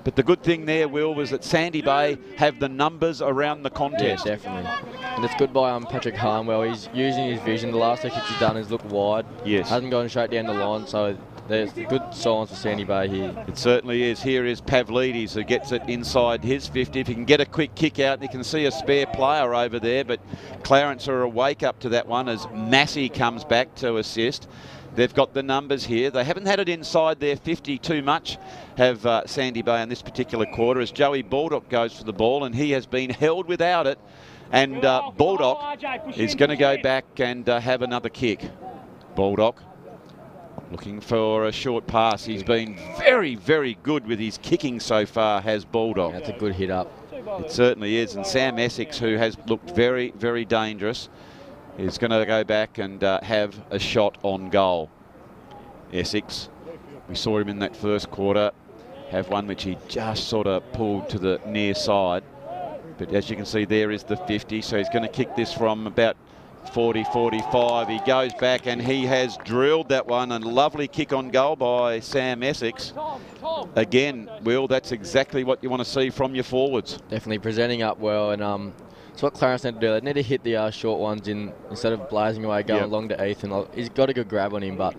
Speaker 1: But the good thing there, Will, was that Sandy Bay have the numbers around the contest.
Speaker 6: Yeah, definitely. And it's good by Patrick Harnwell. He's using his vision. The last thing he's done is look wide.
Speaker 1: Yes.
Speaker 6: Hasn't gone straight down the line, so there's good signs for Sandy Bay here.
Speaker 1: It certainly is. Here is Pavlidis who gets it inside his 50. If he can get a quick kick out, you can see a spare player over there, but Clarence are awake up to that one as Massey comes back to assist. They've got the numbers here. They haven't had it inside their 50 too much, have Sandy Bay in this particular quarter, as Joey Baldock goes for the ball, and he has been held without it. And Baldock is going to go back and have another kick. Baldock looking for a short pass. He's been very, very good with his kicking so far, has Baldock.
Speaker 6: That's a good hit up.
Speaker 1: It certainly is. And Sam Essex, who has looked very, very dangerous, is going to go back and have a shot on goal. Essex, we saw him in that first quarter have one which he just sort of pulled to the near side. But as you can see, there is the 50. So he's going to kick this from about 40, 45. He goes back and he has drilled that one. And lovely kick on goal by Sam Essex. Again, Will, that's exactly what you want to see from your forwards.
Speaker 6: Definitely presenting up well, and it's what Clarence need to do. They need to hit the short ones in instead of blazing away, going along to Ethan. He's got a good grab on him, but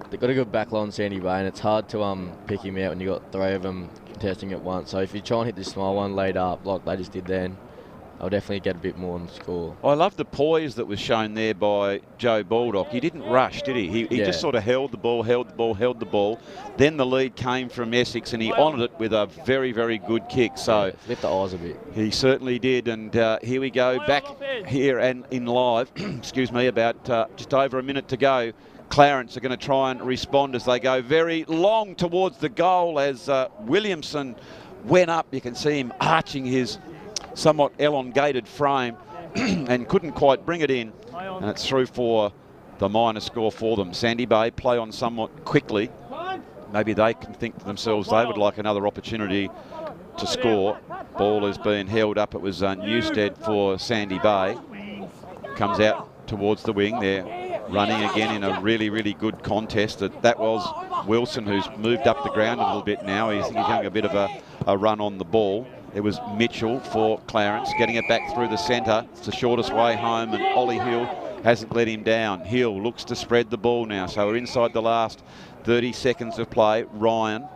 Speaker 6: they've got a good back line on Sandy Bay, and it's hard to pick him out when you've got three of them contesting at once. So if you try and hit this small one laid up like they just did then, I'll definitely get a bit more on the score.
Speaker 1: I love the poise that was shown there by Joe Baldock. He didn't rush, did he? He just sort of held the ball. Then the lead came from Essex, and he honoured it with a very, very good kick. So
Speaker 6: lift the eyes a bit.
Speaker 1: He certainly did. And here we go back here and in live. Excuse me, about just over a minute to go. Clarence are going to try and respond as they go very long towards the goal as Williamson went up. You can see him arching his somewhat elongated frame and couldn't quite bring it in, and it's through for the minor score for them. Sandy Bay play on somewhat quickly. Maybe they can think to themselves they would like another opportunity to score. Ball has been held up. It was Newstead for Sandy Bay. Comes out towards the wing. They're running again in a really, really good contest. That was Wilson, who's moved up the ground a little bit now. He's having a bit of a run on the ball. It was Mitchell for Clarence, getting it back through the centre. It's the shortest way home, and Ollie Hill hasn't let him down. Hill looks to spread the ball now, so we're inside the last 30 seconds of play. Ryan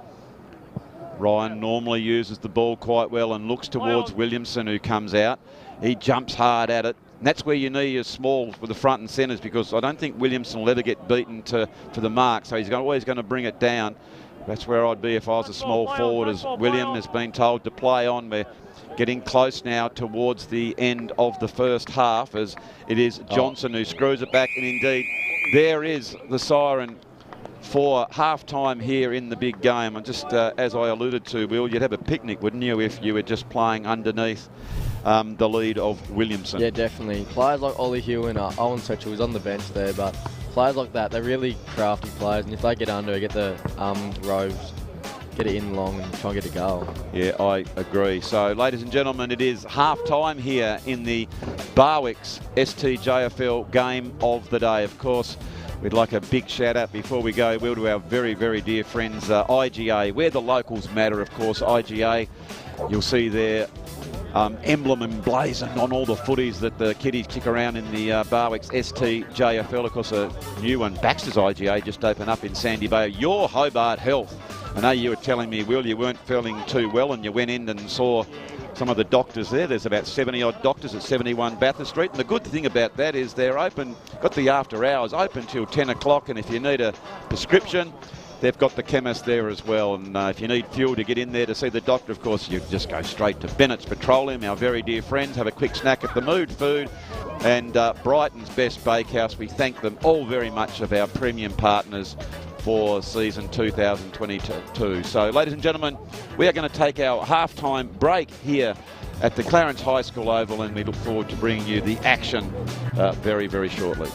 Speaker 1: normally uses the ball quite well and looks towards Williamson, who comes out. He jumps hard at it. And that's where you need your smalls with the front and centres, because I don't think Williamson will ever get beaten for the mark, so he's always going to bring it down. That's where I'd be if I was a small forward, as William has been told to play on. We're getting close now towards the end of the first half, as it is Johnson who screws it back, and indeed there is the siren for half-time here in the big game. And just as I alluded to, Will, you'd have a picnic, wouldn't you, if you were just playing underneath the lead of Williamson?
Speaker 6: Yeah, definitely. Players like Ollie Hill and Owen Setchell was on the bench there, but players like that, they're really crafty players, and if they get under, get the rovers, get it in long and try and get a goal.
Speaker 1: Yeah, I agree. So, ladies and gentlemen, it is half-time here in the Barwick's STJFL game of the day. Of course, we'd like a big shout-out before we go, Will, to our very, very dear friends, IGA, where the locals matter, of course. IGA, you'll see their emblem emblazoned on all the footies that the kiddies kick around in the Barwick's STJFL. Of course, a new one, Baxter's IGA, just opened up in Sandy Bay. Your Hobart Health. I know you were telling me, Will, you weren't feeling too well, and you went in and saw some of the doctors there. There's about 70-odd doctors at 71 Bathurst Street. And the good thing about that is they're open, got the after hours open till 10 o'clock. And if you need a prescription, they've got the chemist there as well. And if you need fuel to get in there to see the doctor, of course, you just go straight to Bennett's Petroleum, our very dear friends. Have a quick snack at the Mood Food and Brighton's Best Bakehouse. We thank them all very much, of our premium partners for season 2022. So, ladies and gentlemen, we are going to take our half-time break here at the Clarence High School Oval, and we look forward to bringing you the action very, very shortly.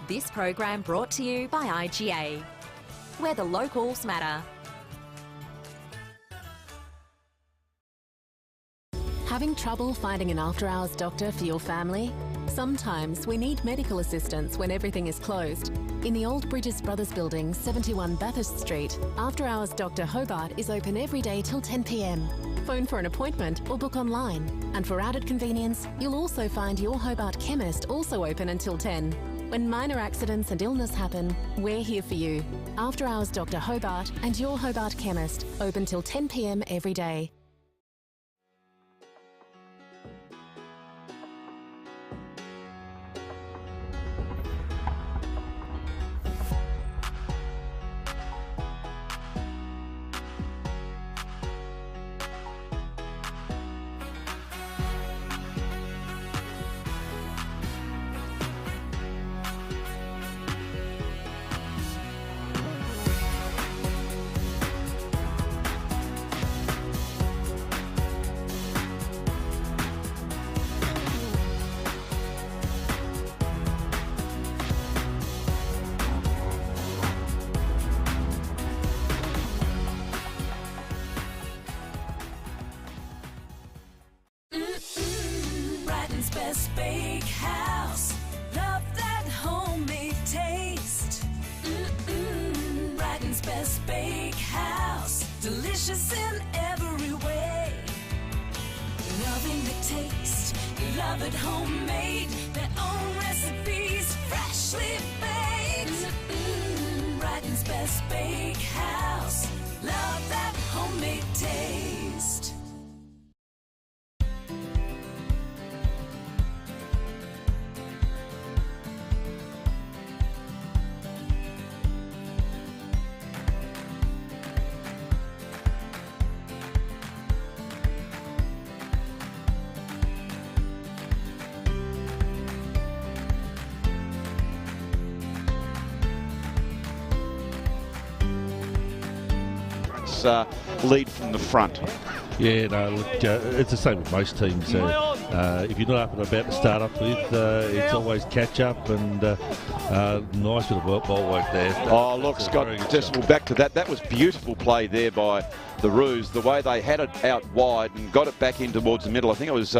Speaker 3: This program brought to you by IGA, where the locals matter.
Speaker 4: Having trouble finding an after-hours doctor for your family? Sometimes we need medical assistance when everything is closed. In the Old Bridges Brothers Building, 71 Bathurst Street, After-Hours Dr Hobart is open every day till 10 p.m. Phone for an appointment or book online. And for added convenience, you'll also find your Hobart Chemist also open until 10. When minor accidents and illness happen, we're here for you. After-Hours Dr Hobart and your Hobart Chemist, open till 10 p.m. every day.
Speaker 5: Best Bakehouse, love that homemade taste. Brighton's Best Bakehouse, delicious in every way. Loving the taste, love it homemade. Their own recipes, freshly baked. Brighton's Best Bakehouse, love that homemade taste.
Speaker 1: Lead from the front.
Speaker 2: Yeah, no, look, it's the same with most teams. if you're not up and about to start off with, it's always catch up, and nice bit of ball work there.
Speaker 1: Oh, look, Scott, just back to that. That was beautiful play there by the Roos. The way they had it out wide and got it back in towards the middle. I think it was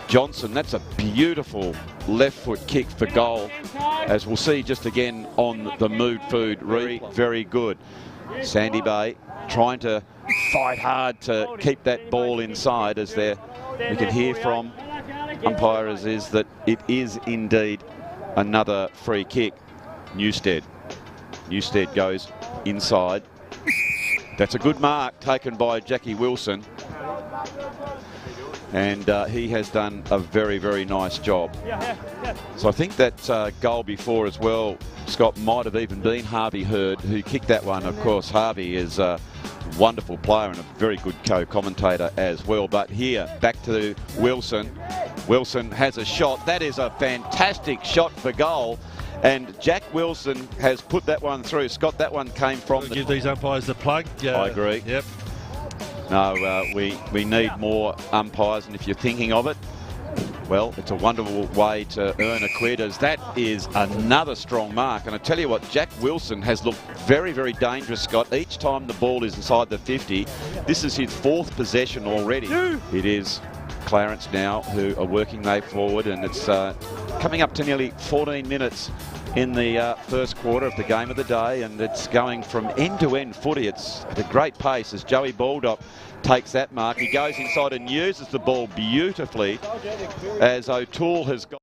Speaker 1: Johnson. That's a beautiful left foot kick for goal, as we'll see just again on the Mood Food. Very good. Sandy Bay trying to fight hard to keep that ball inside, as we can hear from umpires is that it is indeed another free kick. Newstead goes inside. That's a good mark taken by Jackie Wilson, and he has done a very, very nice job. So I think that goal before as well, Scott, might have even been Harvey Hurd who kicked that one. Of course, Harvey is a wonderful player and a very good co-commentator as well. But here, back to Wilson. Wilson has a shot. That is a fantastic shot for goal. And Jack Wilson has put that one through. Scott, that one came from...
Speaker 2: Give these umpires the plug.
Speaker 1: I agree.
Speaker 2: Yep.
Speaker 1: No, we need more umpires, and if you're thinking of it, well, it's a wonderful way to earn a quid, as that is another strong mark. And I tell you what, Jack Wilson has looked very, very dangerous, Scott, each time the ball is inside the 50. This is his 4th possession already. It is Clarence now who are working their forward, and it's coming up to nearly 14 minutes in the first quarter of the game of the day, and it's going from end to end footy. It's at a great pace as Joey Baldock takes that mark. He goes inside and uses the ball beautifully, as O'Toole has got.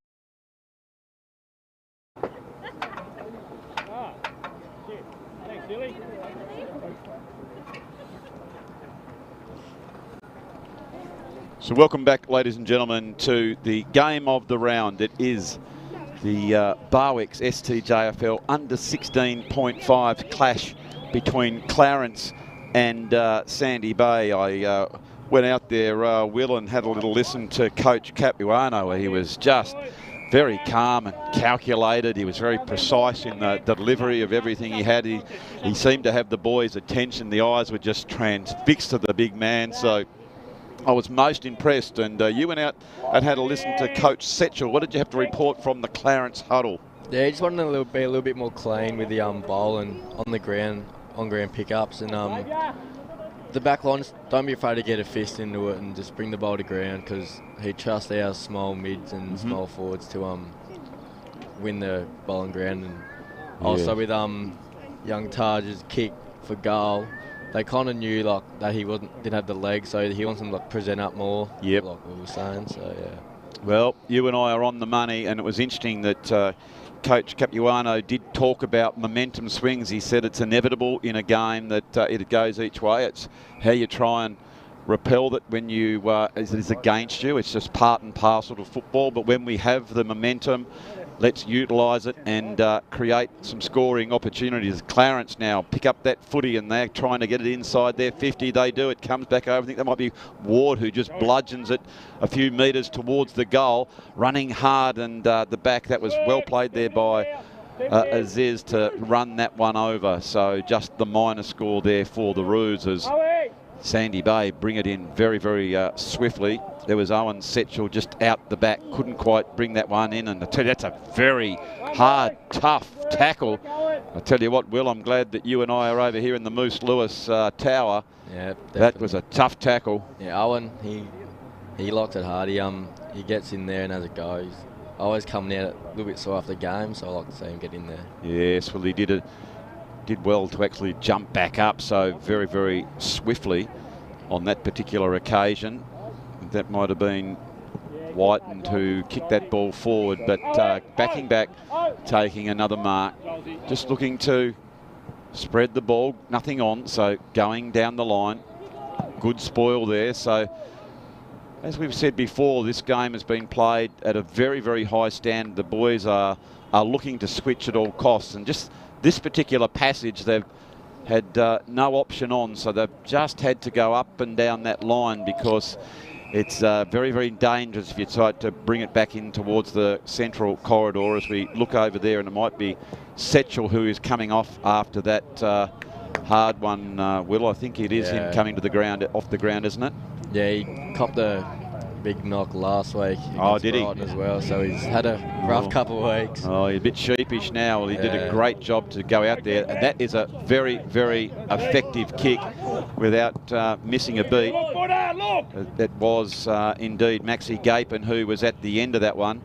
Speaker 1: So welcome back, ladies and gentlemen, to the game of the round. It is the Barwick's STJFL under 16.5 clash between Clarence and Sandy Bay. I went out there, Will, and had a little listen to Coach Capuano, where he was just very calm and calculated. He was very precise in the delivery of everything he had. He seemed to have the boys' attention. The eyes were just transfixed to the big man. So I was most impressed. And you went out and had a listen to Coach Setchell. What did you have to report from the Clarence huddle?
Speaker 6: Yeah, he just wanted to be a little bit more clean with the bowl and on the ground, on-ground pickups. And the back line, don't be afraid to get a fist into it and just bring the ball to ground, because he trusts our small mids and small forwards to win the ball on ground. And also with young Taj's kick for goal, they kind of knew that he didn't have the legs, so he wants him to present up more.
Speaker 1: Yep.
Speaker 6: Like we were saying. So yeah.
Speaker 1: Well, you and I are on the money, and it was interesting that Coach Capuano did talk about momentum swings. He said it's inevitable in a game that it goes each way. It's how you try and repel that when it is against you. It's just part and parcel to football. But when we have the momentum, let's utilise it and create some scoring opportunities. Clarence now pick up that footy, and they're trying to get it inside their 50. They do. It comes back over. I think that might be Ward, who just bludgeons it a few metres towards the goal, running hard, and the back. That was well played there by Aziz to run that one over. So just the minor score there for the Roos, as Sandy Bay bring it in very, very swiftly. There was Owen Setchell just out the back, couldn't quite bring that one in. And I tell you, that's a very hard, tough tackle. I tell you what, Will, I'm glad that you and I are over here in the Moose Lewis Tower.
Speaker 6: Yeah, definitely.
Speaker 1: That was a tough tackle.
Speaker 6: Yeah, Owen, he locked it hard. He gets in there and has a go. He's always coming out a little bit sore after the game, so I like to see him get in there.
Speaker 1: Yes, well, he did well to actually jump back up so very, very swiftly on that particular occasion. That might have been Whiten who kicked that ball forward, but backing back, taking another mark, just looking to spread the ball, nothing on, so going down the line. Good spoil there. So as we've said before, this game has been played at a very, very high standard. The boys are looking to switch at all costs, and just this particular passage they've had no option on, so they've just had to go up and down that line, because it's very, very dangerous if you try to bring it back in towards the central corridor. As we look over there, and it might be Setchell who is coming off after that hard one, Will. I think it is him coming to the ground, off the ground, isn't it?
Speaker 6: Yeah, he copped a big knock last week.
Speaker 1: Oh, did he?
Speaker 6: As well, so he's had a rough couple of weeks.
Speaker 1: Oh, he's a bit sheepish now. Well, he did a great job to go out there. And that is a very, very effective kick without missing a beat. That was indeed Maxi Gapin who was at the end of that one.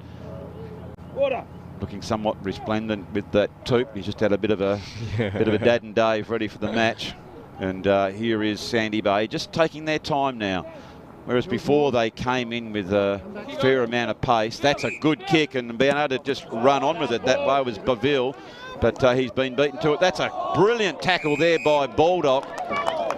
Speaker 1: Looking somewhat resplendent with that toque. He's just had a bit of a Dad and Dave ready for the match. And here is Sandy Bay just taking their time now. Whereas before they came in with a fair amount of pace. That's a good kick, and being able to just run on with it that way was Baville. But he's been beaten to it. That's a brilliant tackle there by Baldock.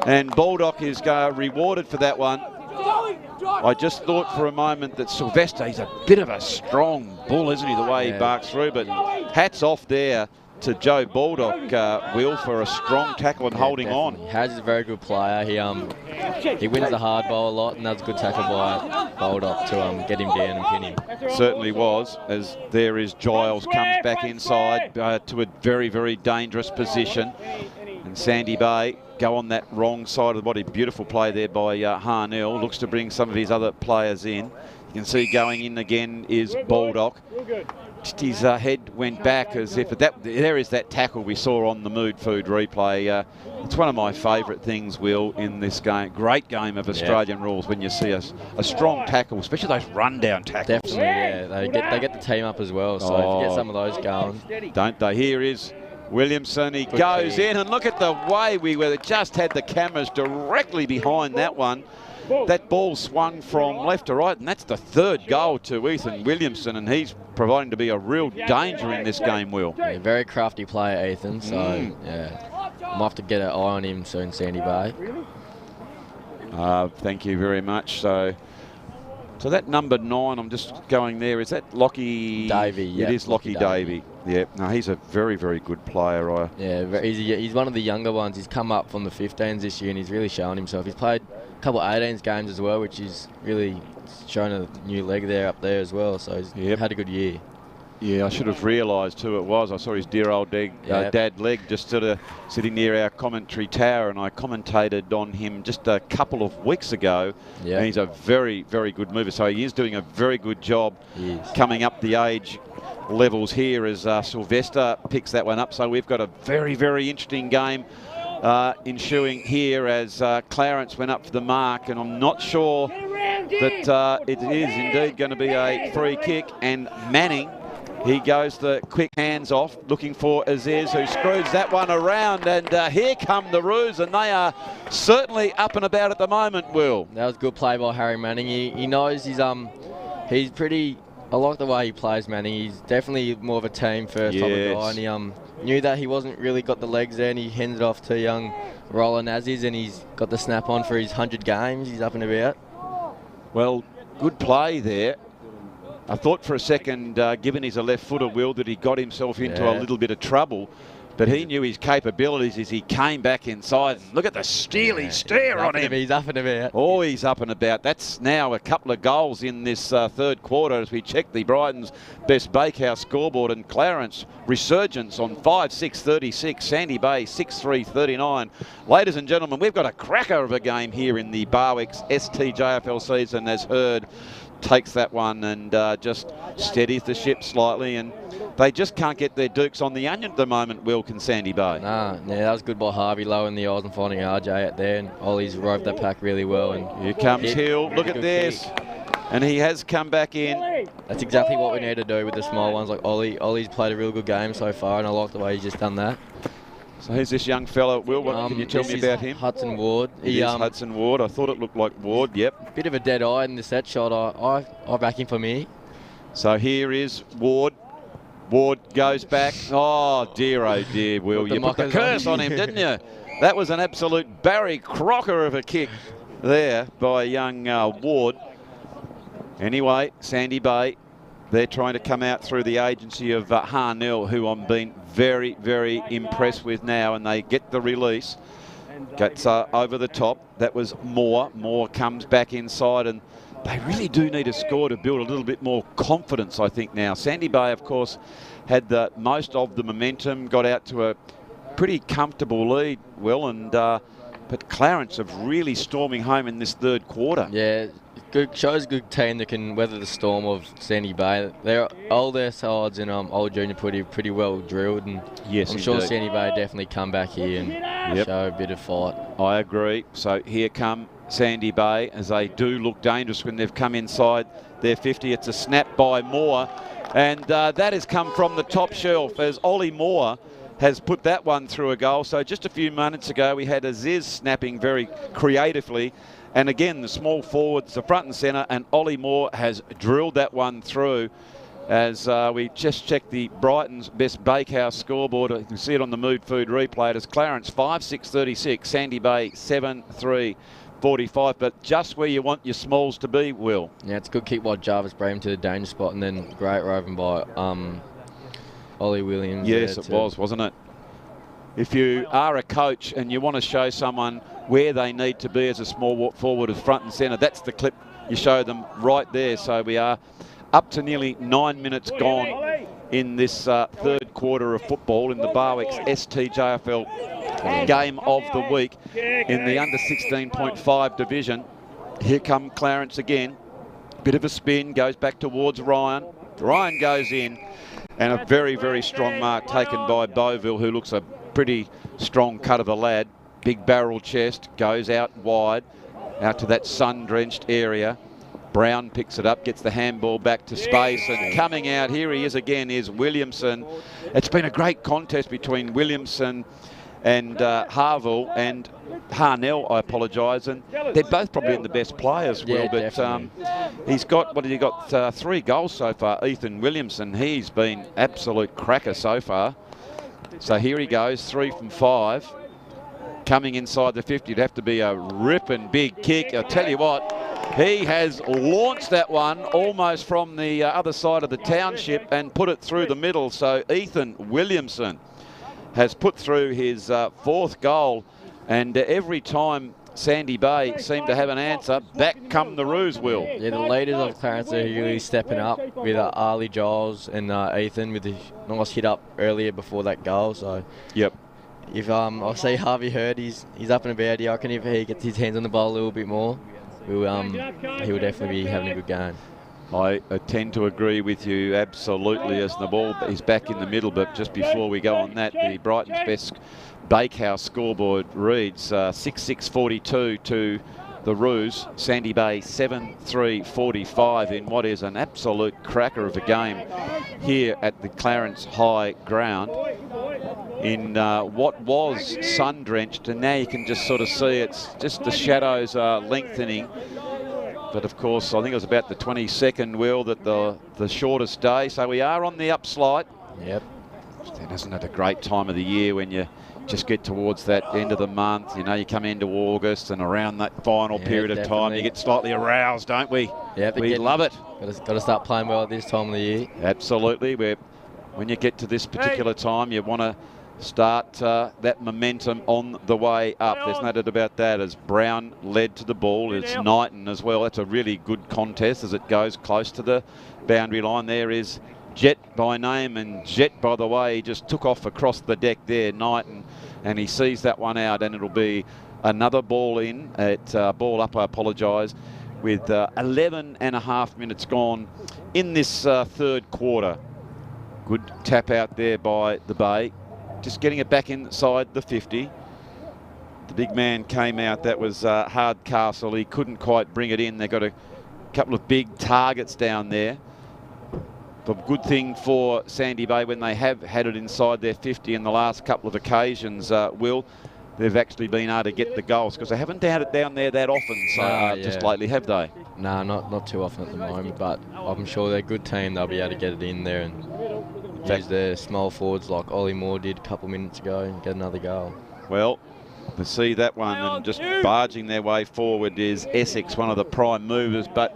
Speaker 1: And Baldock is rewarded for that one. I just thought for a moment that Sylvester, he's a bit of a strong bull, isn't he, the way he barks through. But hats off there to Joe Baldock, Will, for a strong tackle and holding
Speaker 6: definitely.
Speaker 1: on.
Speaker 6: Haz is a very good player. He wins the hard ball a lot, and that's a good tackle by Baldock to get him down and pin him.
Speaker 1: Certainly was, as there is Giles, comes back inside to a very, very dangerous position. And Sandy Bay go on that wrong side of the body. Beautiful play there by Harnell. Looks to bring some of his other players in. You can see going in again is Baldock. Just his head went back as if there is that tackle we saw on the Mood Food replay. It's one of my favourite things, Will, in this game. Great game of Australian rules when you see a strong tackle, especially those rundown tackles.
Speaker 6: Definitely, yeah. They get the team up as well, so if you get some of those going.
Speaker 1: Don't they? Here is Williamson. He goes in, and look at the way we just had the cameras directly behind that one. That ball swung from left to right, and that's the third goal to Ethan Williamson, and he's proving to be a real danger in this game, Will.
Speaker 6: Yeah, very crafty player, Ethan, so yeah. I'll have to get an eye on him soon, Sandy Bay.
Speaker 1: Thank you very much. So that number 9, I'm just going there. Is that Lockie
Speaker 6: Davey? Yeah,
Speaker 1: it is Lockie Davey. Yeah, no, he's a very, very good player.
Speaker 6: Yeah, he's one of the younger ones. He's come up from the 15s this year, and he's really shown himself. He's played a couple of 18s games as well, which is really shown a new leg there up there as well. So he's had a good year.
Speaker 1: Yeah, I should have realised who it was. I saw his dear old dad leg just sort of sitting near our commentary tower, and I commentated on him just a couple of weeks ago. Yeah. And he's a very, very good mover. So he is doing a very good job coming up the age levels here as Sylvester picks that one up. So we've got a very, very interesting game ensuing here as Clarence went up for the mark, and I'm not sure that it is indeed going to be a free kick. And Manning, he goes the quick hands off, looking for Aziz, who screws that one around, and here come the Roos, and they are certainly up and about at the moment, Will.
Speaker 6: That was a good play by Harry Manning. He knows he's pretty... I like the way he plays, Manning. He's definitely more of a team first type of guy, and he knew that he wasn't really got the legs there, and he handed off to young Roland Aziz, and he's got the snap on for his 100 games. He's up and about.
Speaker 1: Well, good play there. I thought for a second, given he's a left footer, Will, that he got himself into a little bit of trouble. But he knew his capabilities as he came back inside. Look at the steely stare on him.
Speaker 6: He's up and about.
Speaker 1: Oh, he's up and about. That's now a couple of goals in this third quarter as we check the Brighton's Best Bakehouse scoreboard, and Clarence resurgence on 5-6-36. Sandy Bay 6-3-39. Ladies and gentlemen, we've got a cracker of a game here in the Barwick's STJFL season, as Hurd takes that one and just steadies the ship slightly, and they just can't get their dukes on the onion at the moment, Will, can Sandy Bay.
Speaker 6: Yeah, that was good by Harvey, low in the eyes and finding RJ out there, and Ollie's roved that pack really well. And
Speaker 1: here comes Hill, look at this, and he has come back in.
Speaker 6: That's exactly what we need to do with the small ones like Ollie. Ollie's played a real good game so far, and I like the way he's just done that.
Speaker 1: So here's this young fellow. Will, what can you tell me about him?
Speaker 6: Hudson Ward.
Speaker 1: He is Hudson Ward. I thought it looked like Ward, yep.
Speaker 6: Bit of a dead eye in the set shot. I back him for me.
Speaker 1: So here is Ward. Ward goes back. Oh dear, Will. You put the curse on him, didn't you? That was an absolute Barry Crocker of a kick there by young Ward. Anyway, Sandy Bay, they're trying to come out through the agency of Harnell, who I'm being very, very impressed with now, and they get the release. Gets over the top. That was Moore. Moore comes back inside, and they really do need a score to build a little bit more confidence, I think, now. Sandy Bay, of course, had the most of the momentum, got out to a pretty comfortable lead, Will, and but Clarence have really storming home in this third quarter.
Speaker 6: Yeah, good, shows good team that can weather the storm of Sandy Bay. All their sides in old junior pretty well drilled, and
Speaker 1: yes,
Speaker 6: I'm sure Sandy Bay definitely come back here and show a bit of fight.
Speaker 1: I agree. So here come Sandy Bay as they do look dangerous when they've come inside their 50. It's a snap by Moore, and that has come from the top shelf as Ollie Moore has put that one through a goal. So just a few minutes ago we had Aziz snapping very creatively, and again the small forwards, the front and centre, and Ollie Moore has drilled that one through. As we just checked the Brighton's Best Bakehouse scoreboard, you can see it on the Mood Food replay. It is Clarence 5-6-36, Sandy Bay 7-3-45, but just where you want your smalls to be, Will.
Speaker 6: Yeah, it's a good kick by Jarvis Braham to the danger spot, and then great roving by Ollie Williams.
Speaker 1: Yes, it was, wasn't it? If you are a coach and you want to show someone where they need to be as a small forward of front and centre, that's the clip you show them right there. So we are up to nearly 9 minutes gone in this third quarter of football in the Barwick's STJFL game of the week in the under 16.5 division. Here come Clarence again. Bit of a spin, goes back towards Ryan. Ryan goes in, and a very, very strong mark taken by Beauville, who looks a pretty strong cut of a lad. Big barrel chest, goes out wide, out to that sun-drenched area. Brown picks it up, gets the handball back to space, and coming out, here he is again, is Williamson. It's been a great contest between Williamson and Harville and Harnell, I apologise, and they're both probably in the best players, Will, but he's got, what has he got, 3 goals so far, Ethan Williamson. He's been absolute cracker so far. So here he goes, 3 from 5. Coming inside the 50, it'd have to be a ripping big kick. I'll tell you what, he has launched that one almost from the other side of the township and put it through the middle. So Ethan Williamson has put through his 4th goal, and every time Sandy Bay seem to have an answer, back come the Roos, Will.
Speaker 6: Yeah, the leaders of Clarence are really stepping up with Arlie Giles and Ethan with the nice hit up earlier before that goal. So
Speaker 1: yep.
Speaker 6: If I see Harvey Hurd, he's up and about here. I reckon if he gets his hands on the ball a little bit more, he will definitely be having a good game.
Speaker 1: I tend to agree with you absolutely, as the ball is back in the middle. But just before we go on that, the Brighton's Best Bakehouse scoreboard reads 6-6-42 to the Roos. Sandy Bay 7-3-45 in what is an absolute cracker of a game here at the Clarence High ground in what was sun-drenched, and now you can just sort of see it's just the shadows are lengthening. But of course, I think it was about the 22nd, Will, that the shortest day. So we are on the upslide.
Speaker 6: Yep.
Speaker 1: Isn't it a great time of the year when you just get towards that end of the month? You know, you come into August and around that final period of time, you get slightly aroused, don't we?
Speaker 6: Yeah,
Speaker 1: we love it.
Speaker 6: Got to start playing well at this time of the year.
Speaker 1: Absolutely. When you get to this particular time, you want to start that momentum on the way up. There's no doubt about that, as Brown led to the ball. It's Knighton as well. That's a really good contest as it goes close to the boundary line. There is Jet by name, and Jet, by the way, just took off across the deck there, Knighton, and he sees that one out, and it'll be another ball in. Ball up, I apologise, with 11 and a half minutes gone in this third quarter. Good tap out there by the Bay. Just getting it back inside the 50. The big man came out. That was Hardcastle. He couldn't quite bring it in. They've got a couple of big targets down there. The good thing for Sandy Bay, when they have had it inside their 50 in the last couple of occasions, Will, they've actually been able to get the goals, because they haven't had it down there that often just lately, have they?
Speaker 6: No, not too often at the moment, but I'm sure they're a good team. They'll be able to get it in there and use their small forwards like Ollie Moore did a couple of minutes ago and get another goal.
Speaker 1: Well, to see that one and just barging their way forward is Essex, one of the prime movers, but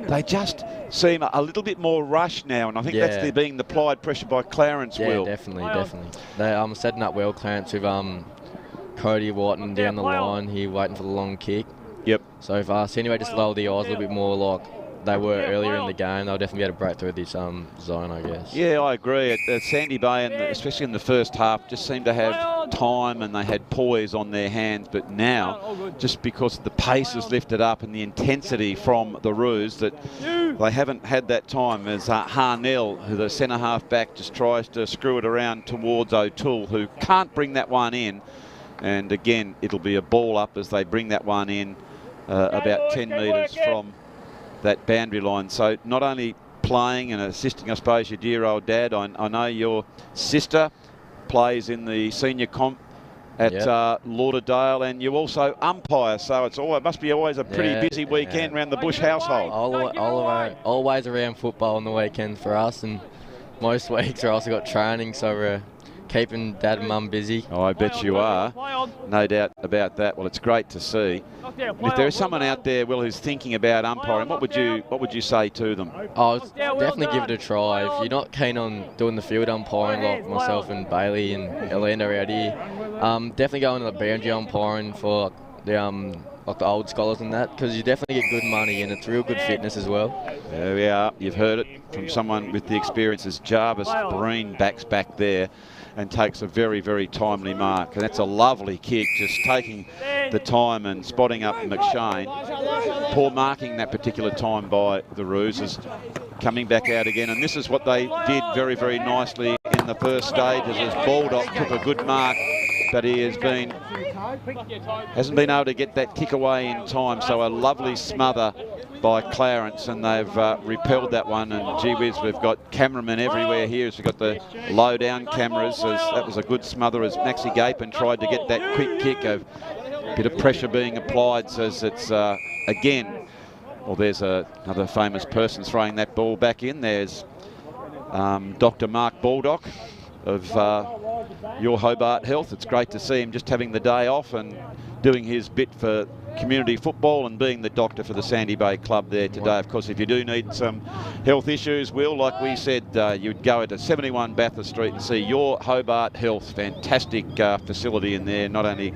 Speaker 1: they just seem a little bit more rushed now, and I think that's being applied pressure by Clarence, Will.
Speaker 6: Definitely. They're setting up well, Clarence, with Cody Whiten down the line here waiting for the long kick.
Speaker 1: Yep.
Speaker 6: So if Sandy Bay just lower the eyes a little bit more, like they were earlier in the game, they'll definitely be able to break through this zone, I guess.
Speaker 1: Yeah, I agree. At Sandy Bay, and especially in the first half, just seemed to have time and they had poise on their hands. But now, just because the pace is lifted up and the intensity from the Roos, that they haven't had that time. As Harnell, who the centre half back, just tries to screw it around towards O'Toole, who can't bring that one in. And again, it'll be a ball up as they bring that one in about 10 metres from that boundary line. So not only playing and assisting, I suppose, your dear old dad. I know your sister plays in the senior comp at Lauderdale, and you also umpire, so it must be always a pretty busy weekend around the Bush household.
Speaker 6: Always around football on the weekend for us, and most weeks I also got training, so we're keeping Dad and Mum busy.
Speaker 1: Oh, I bet you are. No doubt about that. Well, it's great to see. If there is someone out there, Will, who's thinking about umpiring, what would you say to them?
Speaker 6: Oh, definitely give it a try. If you're not keen on doing the field umpiring like myself and Bailey and Orlando out here, definitely go into the boundary umpiring for the like the old scholars and that, because you definitely get good money and it's real good fitness as well.
Speaker 1: There we are. You've heard it from someone with the experience. As Jarvis Breen backs back there and takes a very, very timely mark. And that's a lovely kick, just taking the time and spotting up McShane. Poor marking that particular time by the Roos, coming back out again. And this is what they did very, very nicely in the first stages, as Baldock took a good mark, but he hasn't been able to get that kick away in time. So a lovely smother by Clarence, and they've repelled that one. And gee whiz, we've got cameramen everywhere here as we've got the low down cameras, as that was a good smother as Maxi Gapin tried to get that quick kick. A bit of pressure being applied, so it's again, well, there's another famous person throwing that ball back in. There's Dr. Mark Baldock of your Hobart Health. It's great to see him just having the day off and doing his bit for community football and being the doctor for the Sandy Bay Club there today. Of course, if you do need some health issues, Will, like we said, you'd go into 71 Bathurst Street and see your Hobart Health. Fantastic facility in there, not only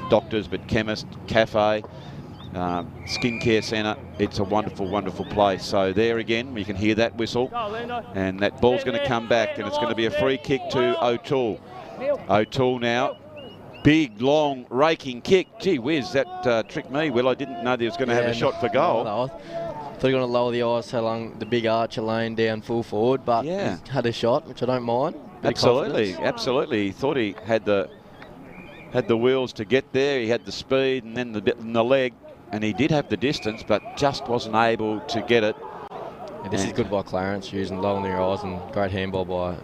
Speaker 1: doctors but chemist, cafe, skincare centre. It's a wonderful, wonderful place. So there again, you can hear that whistle, and that ball's going to come back, and it's going to be a free kick to O'Toole. O'Toole now. Big, long, raking kick. Gee whiz, that tricked me, Will. I didn't know he was going to have a shot for goal.
Speaker 6: No, I thought he was going to lower the eyes so long, the big archer laying down full forward, but he had a shot, which I don't mind.
Speaker 1: Absolutely, absolutely. He thought he had the wheels to get there. He had the speed and then the bit in the leg, and he did have the distance, but just wasn't able to get it.
Speaker 6: Yeah, this is good by Clarence, using lowering their eyes, and great handball by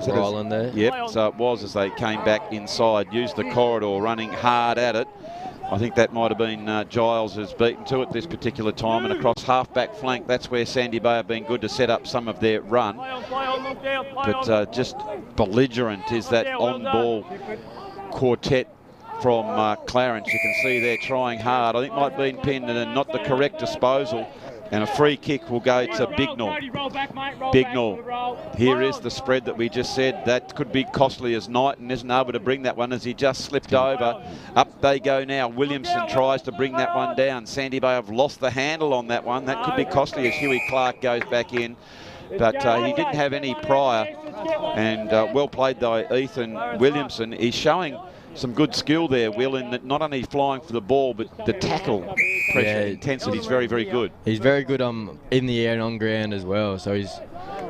Speaker 6: Ryland there.
Speaker 1: Yep, so it was as they came back inside, used the corridor, running hard at it. I think that might have been Giles has beaten to it this particular time, and across half-back flank, that's where Sandy Bay have been good to set up some of their run. But just belligerent is that on-ball quartet from Clarence. You can see they're trying hard. I think might have been pinned and not the correct disposal. And a free kick will go to Bignell. Bignell, here is the spread that we just said. That could be costly as Knighton isn't able to bring that one as he just slipped over. Up they go now. Williamson tries to bring that one down. Sandy Bay have lost the handle on that one. That could be costly as Huey Clark goes back in. But he didn't have any prior. And well played though, Ethan Williamson. He's showing some good skill there, Will, in that not only flying for the ball, but the tackle pressure intensity is very, very good.
Speaker 6: He's very good in the air and on ground as well. So he's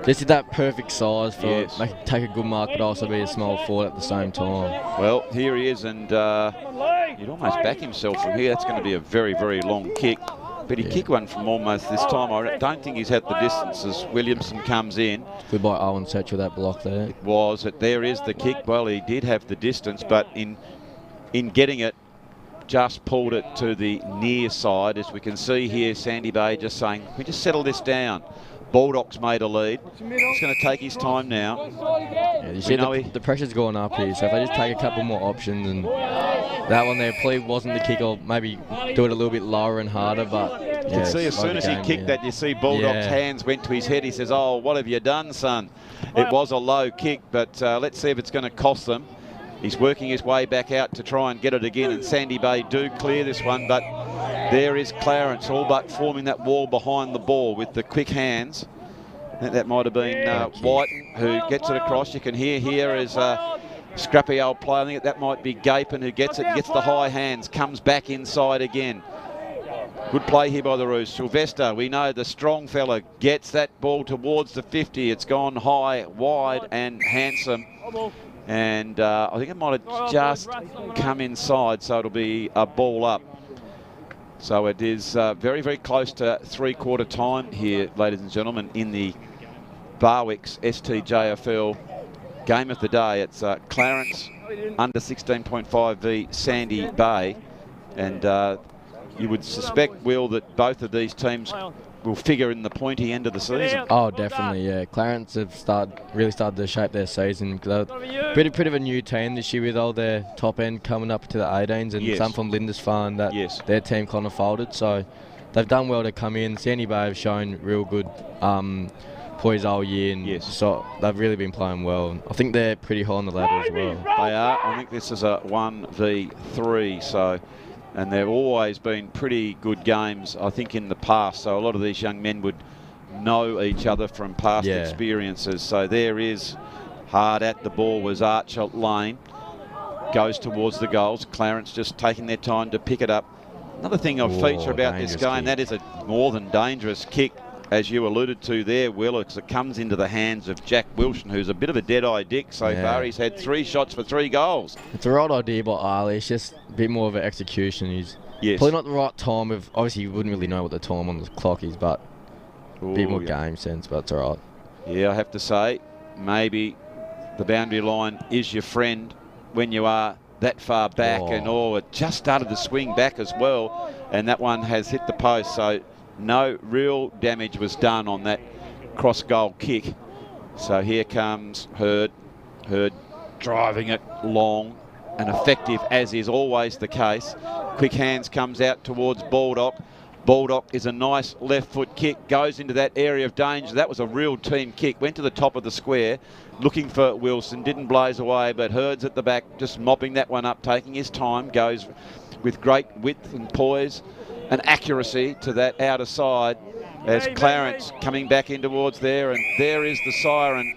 Speaker 6: just that perfect size for take a good mark, but also be a small forward at the same time.
Speaker 1: Well, here he is, and he'd almost back himself from here. That's going to be a very, very long kick. But he kicked one from almost this time. I don't think he's had the distance as Williamson comes in.
Speaker 6: Good by Owen Satchel, that block there.
Speaker 1: It was. There is the kick. Well, he did have the distance, but in getting it, just pulled it to the near side. As we can see here, Sandy Bay just saying, we just settle this down. Baldock's made a lead. He's going to take his time now.
Speaker 6: Yeah, you see the pressure's going up here, so if they just take a couple more options, and that one there probably wasn't the kick, or maybe do it a little bit lower and harder, but
Speaker 1: you can see as soon as he kicked that, you see Baldock's hands went to his head. He says, oh, what have you done, son? It was a low kick, but let's see if it's going to cost them. He's working his way back out to try and get it again, and Sandy Bay do clear this one, but There is Clarence, all but forming that wall behind the ball with the quick hands. I think that might have been White who gets it across. You can hear here is scrappy old player. I think that might be Gapin who gets it, gets the high hands, comes back inside again. Good play here by the Roos. Sylvester, we know the strong fella, gets that ball towards the 50. It's gone high, wide and handsome. And I think it might have just come inside, so it'll be a ball up. So it is very, very close to three-quarter time here, ladies and gentlemen, in the Barwick's STJFL game of the day. It's Clarence under 16.5 v Sandy Bay. And you would suspect, Will, that both of these teams will figure in the pointy end of the season.
Speaker 6: Oh, definitely, yeah. Clarence have really started to shape their season. They're a bit of a new team this year with all their top end coming up to the 18s and some from Lindisfarne that their team kind of folded. So they've done well to come in. Sandy Bay have shown real good poise all year, and so they've really been playing well. I think they're pretty high on the ladder as well.
Speaker 1: They are. I think this is a 1v3, so... And they've always been pretty good games, I think, in the past. So a lot of these young men would know each other from past experiences. So there is hard at the ball was Archer Lane. Goes towards the goals. Clarence just taking their time to pick it up. Another thing I feature about this game, that is a more than dangerous kick, as you alluded to there, Will. It comes into the hands of Jack Wilson, who's a bit of a dead-eye dick so far. He's had 3 shots for 3 goals.
Speaker 6: It's the right idea by Ali. It's just a bit more of an execution. He's probably not the right time. Obviously, you wouldn't really know what the time on the clock is, but a bit more game sense, but it's all right.
Speaker 1: Yeah, I have to say, maybe the boundary line is your friend when you are that far back. And it just started to swing back as well, and that one has hit the post. So no real damage was done on that cross-goal kick. So here comes Hurd. Hurd driving it long and effective, as is always the case. Quick hands comes out towards Baldock. Baldock is a nice left foot kick, goes into that area of danger. That was a real team kick. Went to the top of the square, looking for Wilson. Didn't blaze away, but Hurd's at the back, just mopping that one up, taking his time. Goes with great width and poise and accuracy to that outer side, as Clarence coming back in towards there, and there is the siren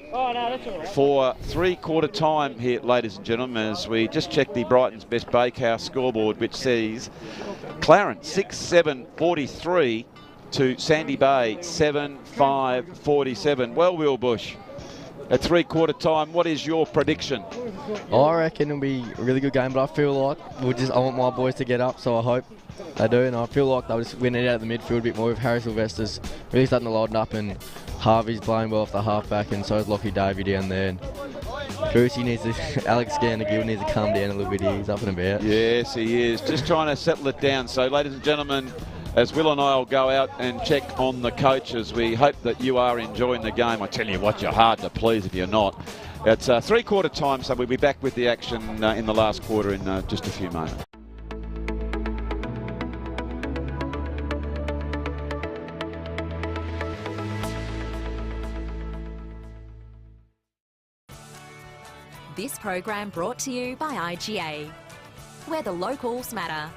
Speaker 1: for three-quarter time here, ladies and gentlemen, as we just check the Brighton's Best Bakehouse scoreboard, which sees Clarence 6-7-43 to Sandy Bay 7-5-47. Well, Will Bush, at three-quarter time, what is your prediction?
Speaker 6: I reckon it'll be a really good game, but I feel like I want my boys to get up, so I hope they do, and I feel like they'll just win it out of the midfield a bit more with Harry Sylvester's really starting to lighten up, and Harvey's playing well off the half-back, and so is Lockie Davey down there. And Goosey needs to, Alex Gannagill needs to calm down a little bit here. He's up and about.
Speaker 1: Yes, he is. Just trying to settle it down. So, ladies and gentlemen, as Will and I will go out and check on the coaches, we hope that you are enjoying the game. I tell you what, you're hard to please if you're not. It's three-quarter time, so we'll be back with the action in the last quarter in just a few moments.
Speaker 3: This program brought to you by IGA, where the locals matter.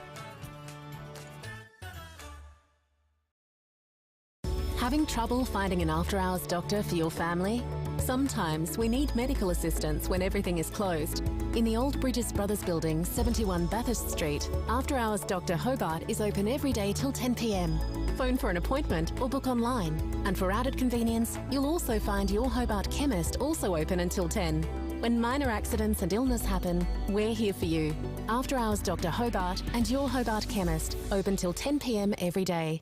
Speaker 4: Having trouble finding an after-hours doctor for your family? Sometimes we need medical assistance when everything is closed. In the Old Bridges Brothers Building, 71 Bathurst Street, After-Hours Dr Hobart is open every day till 10 p.m. Phone for an appointment or book online. And for added convenience, you'll also find your Hobart Chemist also open until 10. When minor accidents and illness happen, we're here for you. After Hours Dr Hobart and your Hobart Chemist, open till 10 p.m. every day.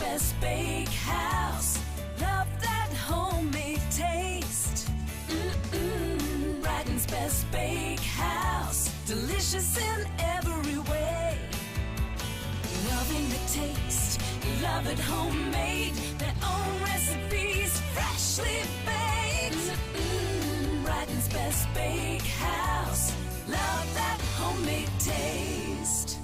Speaker 5: best bakehouse. Love that homemade taste. Brighton's best bakehouse. Delicious in every way. Loving the taste. Love it homemade. Their own recipes. Freshly baked. Brighton's best bakehouse. Love that homemade taste.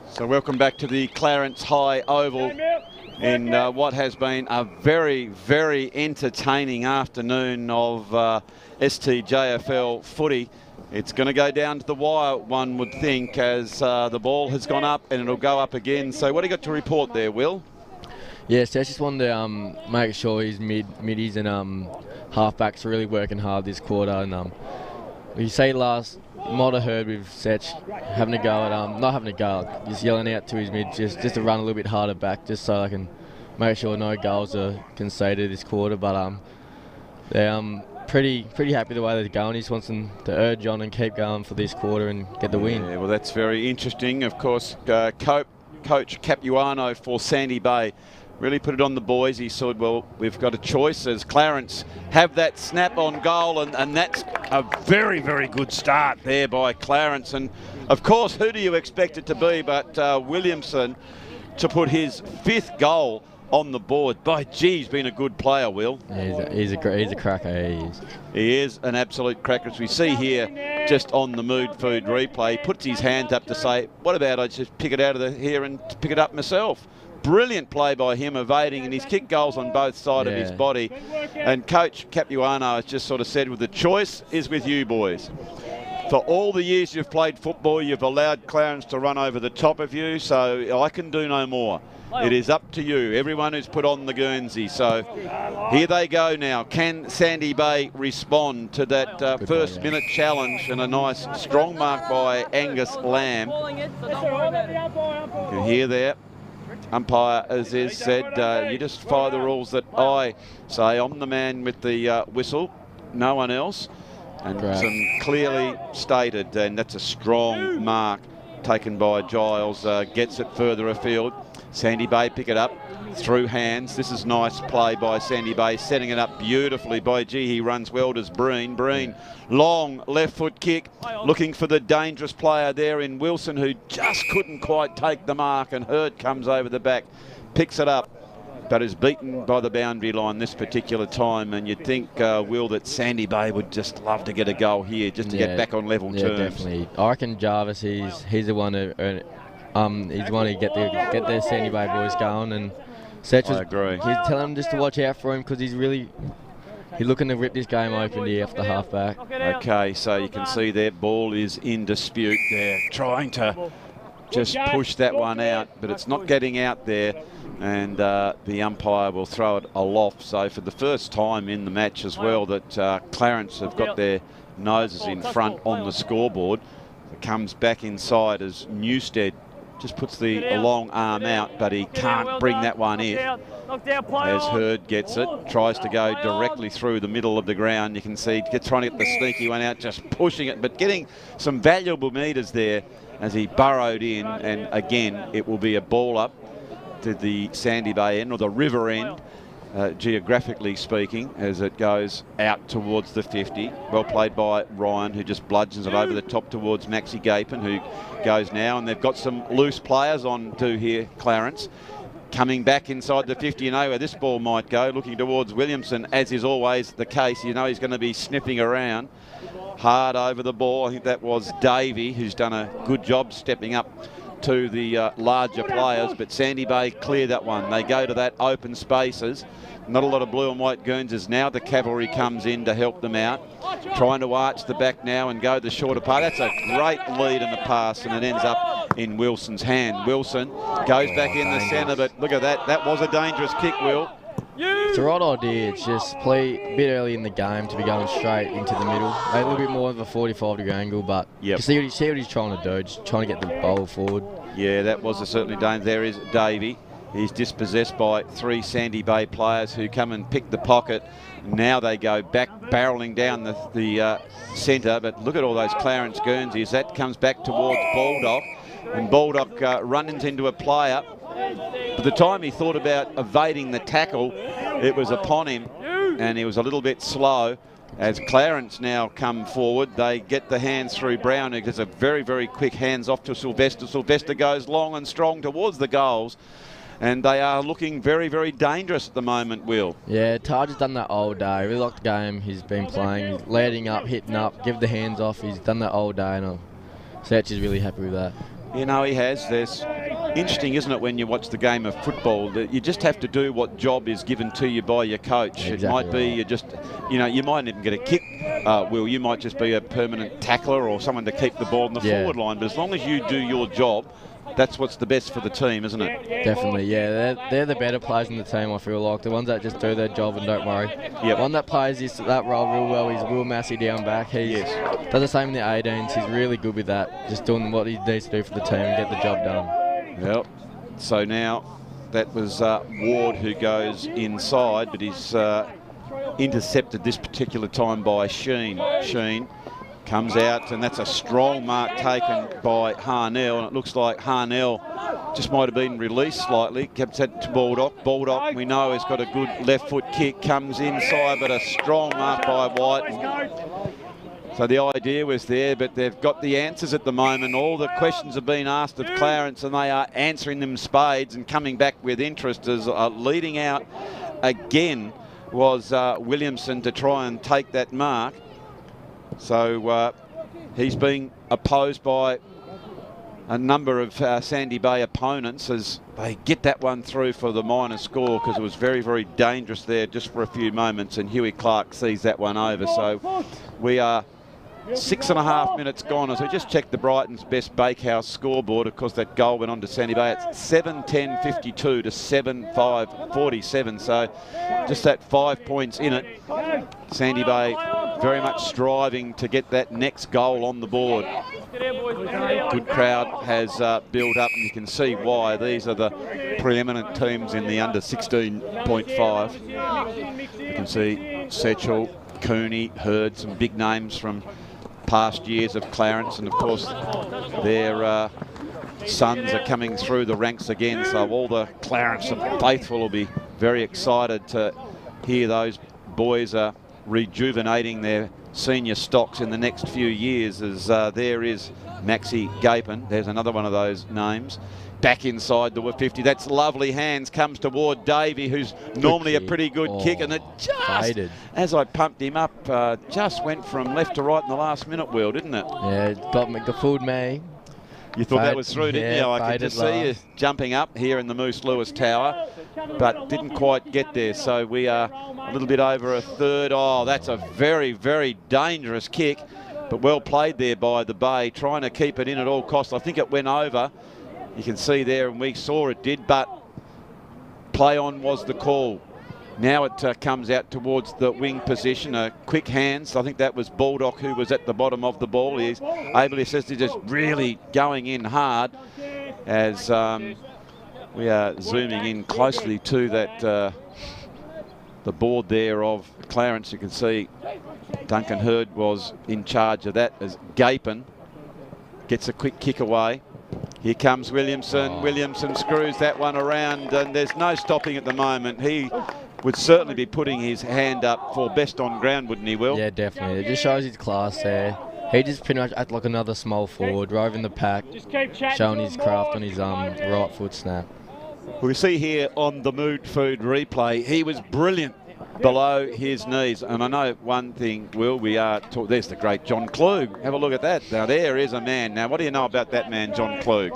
Speaker 1: So welcome back to the Clarence High Oval in what has been a very, very entertaining afternoon of STJFL footy. It's going to go down to the wire, one would think, as the ball has gone up and it'll go up again. So what do you got to report there, Will?
Speaker 6: Yes, I just wanted to make sure his middies and halfbacks are really working hard this quarter. And you say last, you might have heard with Setch having a go at, not having a go, just yelling out to his mid just to run a little bit harder back, just so I can make sure no goals are conceded this quarter. But they're pretty happy the way they're going. He just wants them to urge on and keep going for this quarter and get the win.
Speaker 1: Yeah, well, that's very interesting. Of course, Coach Capuano for Sandy Bay really put it on the boys. He said, well, we've got a choice as Clarence have that snap on goal, and that's a very, very good start there by Clarence. And of course, who do you expect it to be but Williamson to put his 5th goal on the board. By gee, he's been a good player, Will.
Speaker 6: Yeah, he's a cracker, he is.
Speaker 1: He is an absolute cracker. As we see here, just on the Mood Food replay, he puts his hand up to say, what about I just pick it out of here and pick it up myself? Brilliant play by him, evading, and he's kicked goals on both sides of his body. And Coach Capuano has just sort of said, well, the choice is with you boys. For all the years you've played football, you've allowed Clarence to run over the top of you, so I can do no more. It is up to you, everyone who's put on the Guernsey. So here they go now. Can Sandy Bay respond to that first minute challenge, and a nice strong mark by Angus Lamb? You can hear there. Umpire, as is said, you just follow the rules that I say. I'm the man with the whistle, no one else. And some clearly stated, and that's a strong mark taken by Giles. Gets it further afield. Sandy Bay pick it up through hands. This is nice play by Sandy Bay, setting it up beautifully by G. He runs well to Breen. Breen, long left foot kick, looking for the dangerous player there in Wilson, who just couldn't quite take the mark, and Hurd comes over the back, picks it up, but is beaten by the boundary line this particular time. And you'd think, Will, that Sandy Bay would just love to get a goal here, just to get back on level terms.
Speaker 6: Yeah, definitely. I reckon Jarvis, he's the one who earn it. He's the one to get their Sandy Bay boys going, and Setch was,
Speaker 1: I agree.
Speaker 6: He's telling them just to watch out for him, because he's looking to rip this game open here off the half-back.
Speaker 1: Okay, so you can see their ball is in dispute. They're trying to just push that one out, but it's not getting out there, and the umpire will throw it aloft. So for the first time in the match as well, that Clarence have got their noses in front on the scoreboard. It comes back inside as Newstead just puts the long arm out, but he can't bring that one in. As Hurd gets it, tries to go directly through the middle of the ground. You can see trying to get the sneaky one out, just pushing it, but getting some valuable metres there as he burrowed in. And again, it will be a ball up to the Sandy Bay end, or the river end, geographically speaking, as it goes out towards the 50. Well played by Ryan, who just bludgeons it over the top towards Maxi Gapin, who goes now. And they've got some loose players on to here, Clarence. Coming back inside the 50, you know where this ball might go, looking towards Williamson, as is always the case. You know he's going to be sniffing around. Hard over the ball. I think that was Davey, who's done a good job stepping up to the larger players, but Sandy Bay clear that one. They go to that open spaces. Not a lot of blue and white Guernseys now. The cavalry comes in to help them out. Trying to arch the back now and go the shorter part. That's a great lead in the pass, and it ends up in Wilson's hand. Wilson goes back in the centre, but look at that. That was a dangerous kick, Will.
Speaker 6: It's the right idea. It's just play a bit early in the game to be going straight into the middle. A little bit more of a 45-degree angle, but see what he's trying to do. Just trying to get the ball forward. Yeah, that was certainly dangerous. There is Davey. He's dispossessed by 3 Sandy Bay players who come and pick the pocket. Now they go back barrelling down the centre, but look at all those Clarence Guernseys. That comes back towards Baldock, and Baldock runs into a player. By the time he thought about evading the tackle, it was upon him, and he was a little bit slow. As Clarence now come forward, they get the hands through Brown, who gets a very, very quick hands off to Sylvester. Sylvester goes long and strong towards the goals, and they are looking very, very dangerous at the moment, Will. Yeah, Taj has done that all day. Really like the game he's been playing. He's leading up, hitting up, give the hands off. He's done that all day, and Satch is really happy with that. You know, he has. There's interesting, isn't it, when you watch the game of football, that you just have to do what job is given to you by your coach. Exactly. It might be you just, you know, you might even get a kick, Will. You might just be a permanent tackler or someone to keep the ball in the forward line. But as long as you do your job, that's what's the best for the team, isn't it? Definitely, yeah. They're the better players in the team, I feel like. The ones that just do their job and don't worry. Yep. One that plays that role real well is Will Massey down back. He does the same in the 18s. He's really good with that, just doing what he needs to do for the team and get the job done. Yep. So now that was Ward who goes inside, but he's intercepted this particular time by Sheen. Sheen comes out, and that's a strong mark taken by Harnell, and it looks like Harnell just might have been released slightly. Kept it to Baldock. Baldock, we know, has got a good left foot kick, comes inside, but a strong mark by White. So the idea was there, but they've got the answers at the moment. All the questions have been asked of Clarence, and they are answering them spades and coming back with interest. As leading out again was Williamson to try and take that mark. So he's being opposed by a number of Sandy Bay opponents as they get that one through for the minor score, because it was very, very dangerous there just for a few moments, and Huey Clark sees that one over. So we are
Speaker 1: 6.5 minutes gone as we just checked the Brighton's Best Bakehouse scoreboard. Of course, that goal went on to Sandy Bay. It's 7-10-52 to 7-5-47. So just that 5 points in it. Sandy Bay very much striving to get that next goal on the board. Good crowd has built up, and you can see why. These are the preeminent teams in the under 16.5. You can see Setchell, Cooney, Hurd, some big names from past years of Clarence, and of course their sons are coming through the ranks again, so all the Clarence faithful will be very excited to hear those boys are rejuvenating their senior stocks in the next few years, as there is Maxi Gapin. There's another one of those names. Back inside the 50. That's lovely hands. Comes toward Davey, who's normally a pretty good kick, and it just, faded. As I pumped him up, just went from left to right in the last minute, Will, didn't it?
Speaker 6: Yeah, it fooled me.
Speaker 1: You thought that was through, didn't you? I could just see you jumping up here in the Moose Lewis Tower, but didn't quite get there. So we are a little bit over a third. Oh, that's a very, very dangerous kick, but well played there by the Bay, trying to keep it in at all costs. I think it went over. You can see there, and we saw it did, but play on was the call. Now it comes out towards the wing position. Quick hands. I think that was Baldock who was at the bottom of the ball. He's able, he says, to just really going in hard as we are zooming in closely to that the board there of Clarence. You can see Duncan Hurd was in charge of that as Gapin gets a quick kick away. Here comes Williamson. Oh. Williamson screws that one around, and there's no stopping at the moment. He would certainly be putting his hand up for best on ground, wouldn't he, Will?
Speaker 6: Yeah, definitely. It just shows his class there. He just pretty much acted like another small forward, roving the pack, showing his craft on his right foot snap.
Speaker 1: We see here on the Mood Food replay, he was brilliant below his knees. And I know one thing, Will, we are there's the great John Klug. Have a look at that. Now there is a man. Now what do you know about that man, John Klug?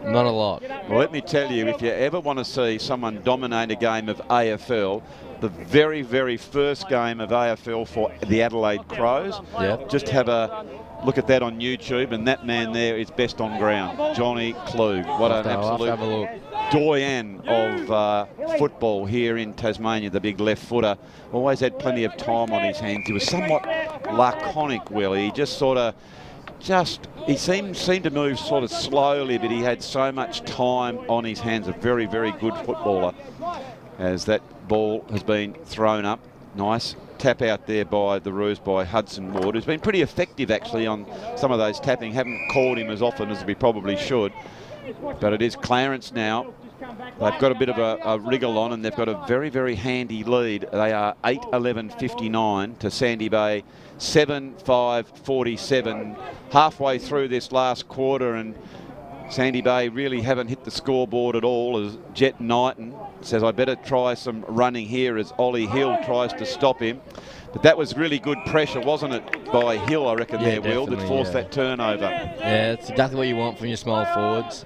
Speaker 6: Not a lot.
Speaker 1: Well, let me tell you, if you ever want to see someone dominate a game of AFL, the very, very first game of AFL for the Adelaide Crows, just have a look at that on YouTube, and that man there is best on ground, Johnny Klug. What an absolute doyen of football here in Tasmania, the big left footer. Always had plenty of time on his hands. He was somewhat laconic, Will. He just sort of, he seemed to move sort of slowly, but he had so much time on his hands. A very, very good footballer. As that ball has been thrown up. Nice tap out there by the Roos by Hudson Ward, who's been pretty effective actually on some of those tapping. Haven't called him as often as we probably should. But it is Clarence now. They've got a bit of a wriggle on, and they've got a very, very handy lead. They are 8-11-59 to Sandy Bay 7-5-47. Halfway through this last quarter, and Sandy Bay really haven't hit the scoreboard at all, as Jet Knighton says, I better try some running here, as Ollie Hill tries to stop him. But that was really good pressure, wasn't it, by Hill, I reckon, there, Will, that forced that turnover.
Speaker 6: Yeah, it's exactly what you want from your small forwards,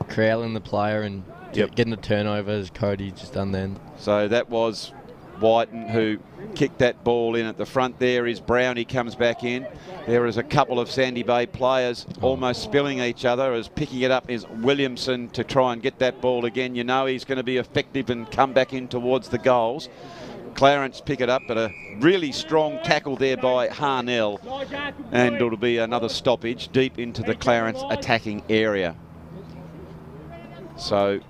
Speaker 6: corralling the player and getting the turnover, as Cody just done then.
Speaker 1: So that was Whiten who kicked that ball in. At the front there is Brown. He comes back in. There is a couple of Sandy Bay players almost spilling each other, as picking it up is Williamson to try and get that ball again. You know he's going to be effective and come back in towards the goals. Clarence pick it up, but a really strong tackle there by Harnell, and it'll be another stoppage deep into the Clarence attacking area. So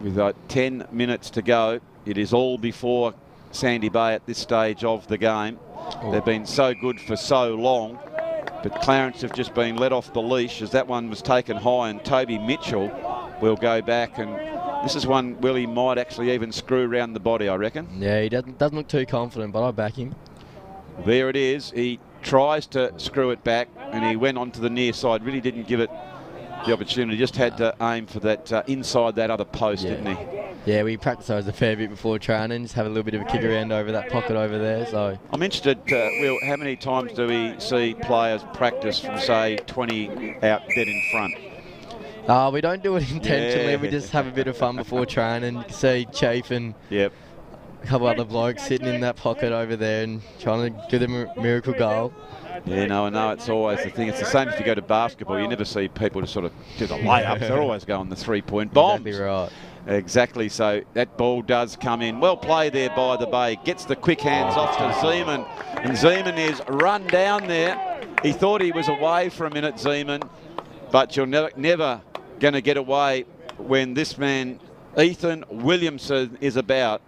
Speaker 1: with 10 minutes to go, it is all before Sandy Bay at this stage of the game. They've been so good for so long, but Clarence have just been let off the leash, as that one was taken high, and Toby Mitchell will go back, and this is one Willie might actually even screw around the body, I reckon.
Speaker 6: Yeah, he doesn't look too confident, but I back him.
Speaker 1: There it is. He tries to screw it back, and he went onto the near side. Really didn't give it the opportunity. Just had to aim for that inside that other post, didn't he?
Speaker 6: Yeah, we practiced those a fair bit before training, just have a little bit of a kick around over that pocket over there. So
Speaker 1: I'm interested, Will, how many times do we see players practice from, say, 20 out dead in front?
Speaker 6: We don't do it intentionally. We just have a bit of fun before training. You can see Chafe and a couple other blokes sitting in that pocket over there and trying to give them a miracle goal.
Speaker 1: Yeah, no, I know. It's always the thing. It's the same if you go to basketball. You never see people to sort of do the layups. They're always going the three-point bombs.
Speaker 6: Exactly right.
Speaker 1: Exactly. So that ball does come in. Well played there by the Bay. Gets the quick hands off to Zeman. And Zeman is run down there. He thought he was away for a minute, Zeman. But you're never going to get away when this man, Ethan Williamson, is about.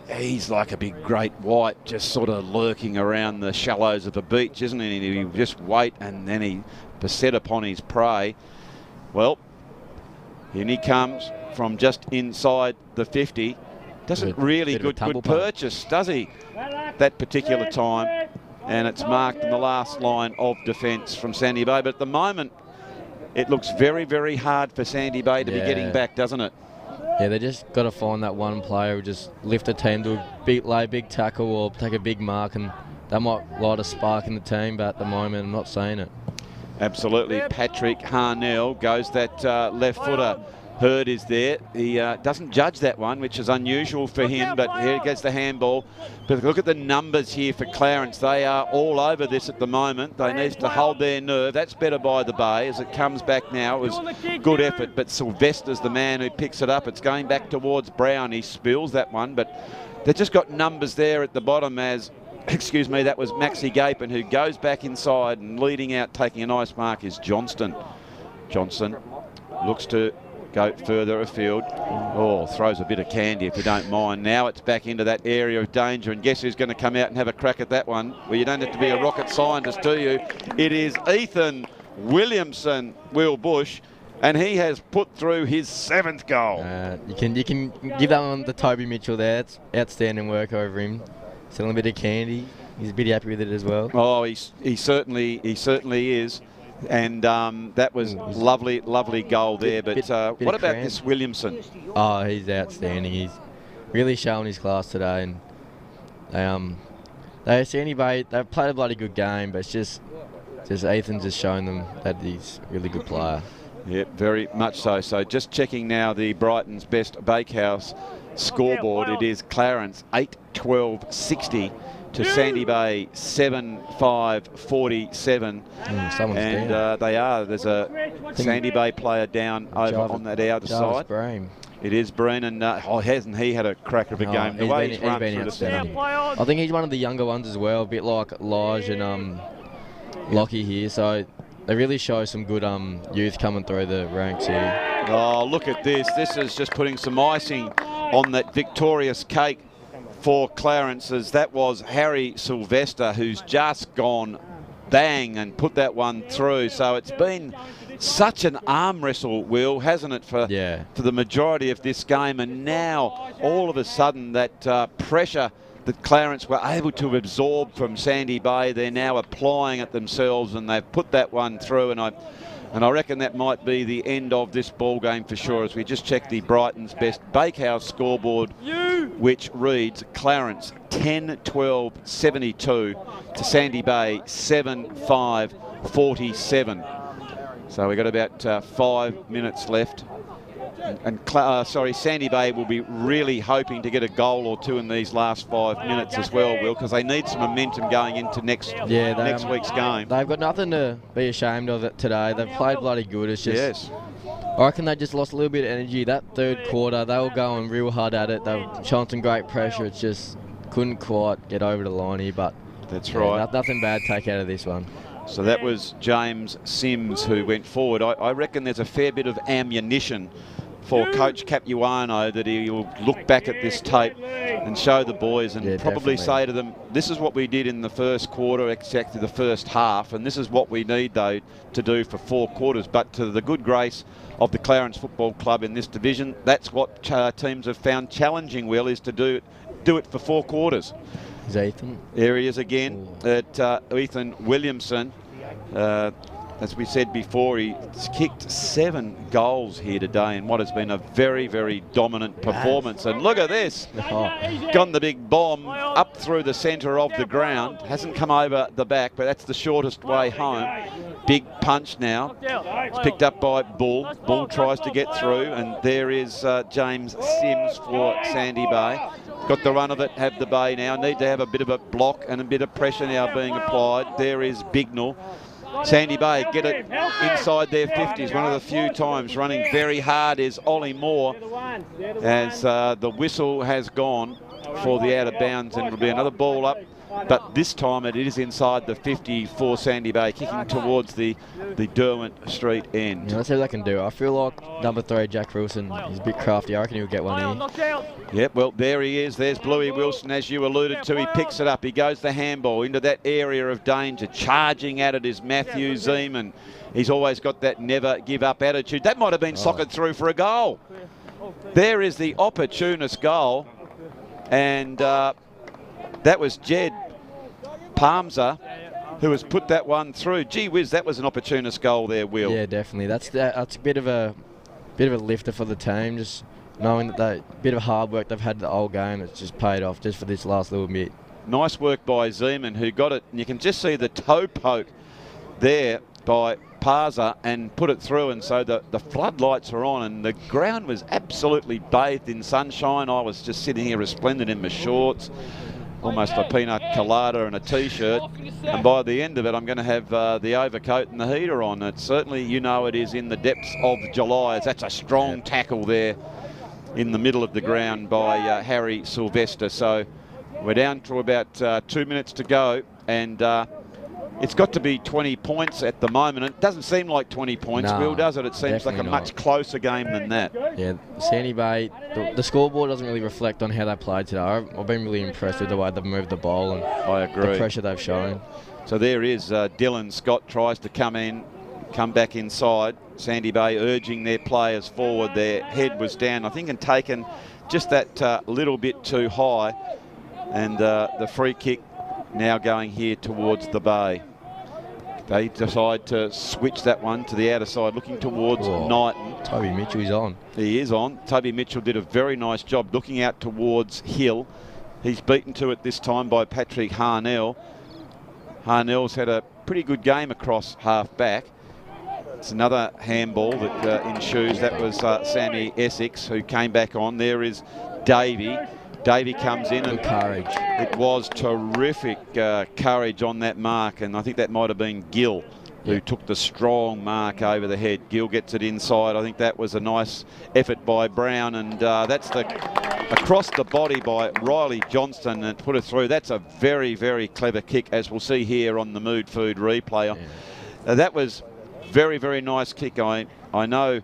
Speaker 1: He's like a big great white, just sort of lurking around the shallows of the beach, isn't he? He just wait and then he beset upon his prey. Well, in he comes from just inside the 50. Doesn't really good purchase, does he? That particular time. And it's marked in the last line of defence from Sandy Bay. But at the moment, it looks very, very hard for Sandy Bay to be getting back, doesn't it?
Speaker 6: Yeah, they just got to find that one player who just lift a team to lay a big tackle or take a big mark, and that might light a spark in the team, but at the moment I'm not seeing it.
Speaker 1: Absolutely. Patrick Harnell goes that left footer. Hurd is there. He doesn't judge that one, which is unusual for him, but here gets the handball. But look at the numbers here for Clarence. They are all over this at the moment. They need to hold their nerve. That's better by the Bay as it comes back now. It was good effort, but Sylvester's the man who picks it up. It's going back towards Brown. He spills that one, but they've just got numbers there at the bottom as, excuse me, that was Maxi Gapin who goes back inside, and leading out, taking a nice mark is Johnston. Johnson looks to go further afield. Oh, throws a bit of candy if you don't mind. Now it's back into that area of danger, and guess who's going to come out and have a crack at that one? Well, you don't have to be a rocket scientist, do you? It is Ethan Williamson, Will Bush, and he has put through his 7th goal.
Speaker 6: You can give that one to Toby Mitchell there. It's outstanding work over him. Selling a bit of candy. He's a bit happy with it as well.
Speaker 1: Oh, he certainly is. And that was lovely goal there. But what about this Williamson?
Speaker 6: Oh, he's outstanding. He's really showing his class today. And they've played a bloody good game, but it's just Ethan's just showing them that he's a really good player.
Speaker 1: Yep, very much so. So just checking now the Brighton's Best Bakehouse scoreboard. It is Clarence 8-12-60. To Sandy Bay 7-5-47. And they are. There's a Sandy Bay player down over on that outer side.
Speaker 6: Brame.
Speaker 1: It is Breen, and hasn't he had a cracker of a game? The way he's run through the centre.
Speaker 6: I think he's one of the younger ones as well, a bit like Lodge and Lockie here. So they really show some good youth coming through the ranks here.
Speaker 1: Oh, look at this. This is just putting some icing on that victorious cake for Clarence, as that was Harry Sylvester who's just gone bang and put that one through. So it's been such an arm wrestle, Will, hasn't it, for the majority of this game, and now all of a sudden that pressure that Clarence were able to absorb from Sandy Bay, they're now applying it themselves, and they've put that one through, and I reckon that might be the end of this ball game for sure, as we just check the Brighton's Best Bakehouse scoreboard, which reads Clarence 10-12-72 to Sandy Bay 7-5-47. So we've got about 5 minutes left. And Sandy Bay will be really hoping to get a goal or two in these last 5 minutes as well, Will, because they need some momentum going into next week's game.
Speaker 6: They've got nothing to be ashamed of it today. They've played bloody good. It's just, I reckon they just lost a little bit of energy. That third quarter, they were going real hard at it. They were showing some great pressure. It's just couldn't quite get over the line here. But
Speaker 1: that's right.
Speaker 6: Nothing bad to take out of this one.
Speaker 1: So that was James Sims who went forward. I reckon there's a fair bit of ammunition for Coach Capuano, that he will look back at this tape and show the boys and probably say to them, this is what we did in the first quarter, exactly the first half, and this is what we need, though, to do for 4 quarters. But to the good grace of the Clarence Football Club in this division, that's what teams have found challenging, Will, is to do it for 4 quarters.
Speaker 6: Is Ethan?
Speaker 1: There he is again, at Ethan Williamson. As we said before, he's kicked 7 goals here today in what has been a very, very dominant performance. And look at this. Gone the big bomb up through the centre of the ground. Hasn't come over the back, but that's the shortest way home. Big punch now. It's picked up by Bull. Bull tries to get through, and there is James Sims for Sandy Bay. got the run of it, have the Bay now. Need to have a bit of a block and a bit of pressure now being applied. There is Bignell. Sandy Bay get it inside their 50s. One of the few times running very hard is Ollie Moore, as the whistle has gone for the out of bounds, and it'll be another ball up. But this time it is inside the 50 for Sandy Bay, kicking towards the Derwent Street end.
Speaker 6: Yeah, let's see what they can do. I feel like number 3, Jack Wilson, he's a bit crafty. I reckon he'll get one here.
Speaker 1: Yep, well, there he is. There's Bluey Wilson, as you alluded to. He picks it up. He goes the handball into that area of danger. Charging at it is Matthew Zeman. He's always got that never give up attitude. That might have been socked through for a goal. There is the opportunist goal. And that was Jed Palmser who has put that one through. Gee whiz, that was an opportunist goal there, Will.
Speaker 6: Yeah, definitely. That's a bit of a lifter for the team. Just knowing that they bit of hard work they've had the whole game, it's just paid off just for this last little bit.
Speaker 1: Nice work by Zeman, who got it, and you can just see the toe poke there by Parza and put it through, and so the floodlights are on, and the ground was absolutely bathed in sunshine. I was just sitting here resplendent in my shorts, almost a pina colada and a t-shirt, and by the end of it I'm going to have the overcoat and the heater on. It's certainly, you know, it is in the depths of July, as that's a strong tackle there in the middle of the ground by Harry Sylvester. So we're down to about 2 minutes to go, and it's got to be 20 points at the moment. It doesn't seem like 20 points, Will, does it? It seems like a much closer game than that.
Speaker 6: Yeah, Sandy Bay, the scoreboard doesn't really reflect on how they played today. I've been really impressed with the way they've moved the ball and
Speaker 1: I agree.
Speaker 6: The pressure they've shown.
Speaker 1: So there is Dylan Scott tries to come back inside. Sandy Bay urging their players forward. Their head was down, I think, and taken just that little bit too high. And the free kick now going here towards the Bay. They decide to switch that one to the outer side, looking towards Knighton.
Speaker 6: Toby Mitchell is on.
Speaker 1: He is on. Toby Mitchell did a very nice job looking out towards Hill. He's beaten to it this time by Patrick Harnell. Harnell's had a pretty good game across half-back. It's another handball that ensues. That was Sammy Essex who came back on. There is Davey. Davey comes in, and
Speaker 6: courage.
Speaker 1: It was terrific courage on that mark, and I think that might have been Gill who took the strong mark over the head. Gill gets it inside. I think that was a nice effort by Brown, and that's across the body by Riley Johnston and put it through. That's a very, very clever kick, as we'll see here on the Mood Food replay. Yeah. That was very, very nice kick. I know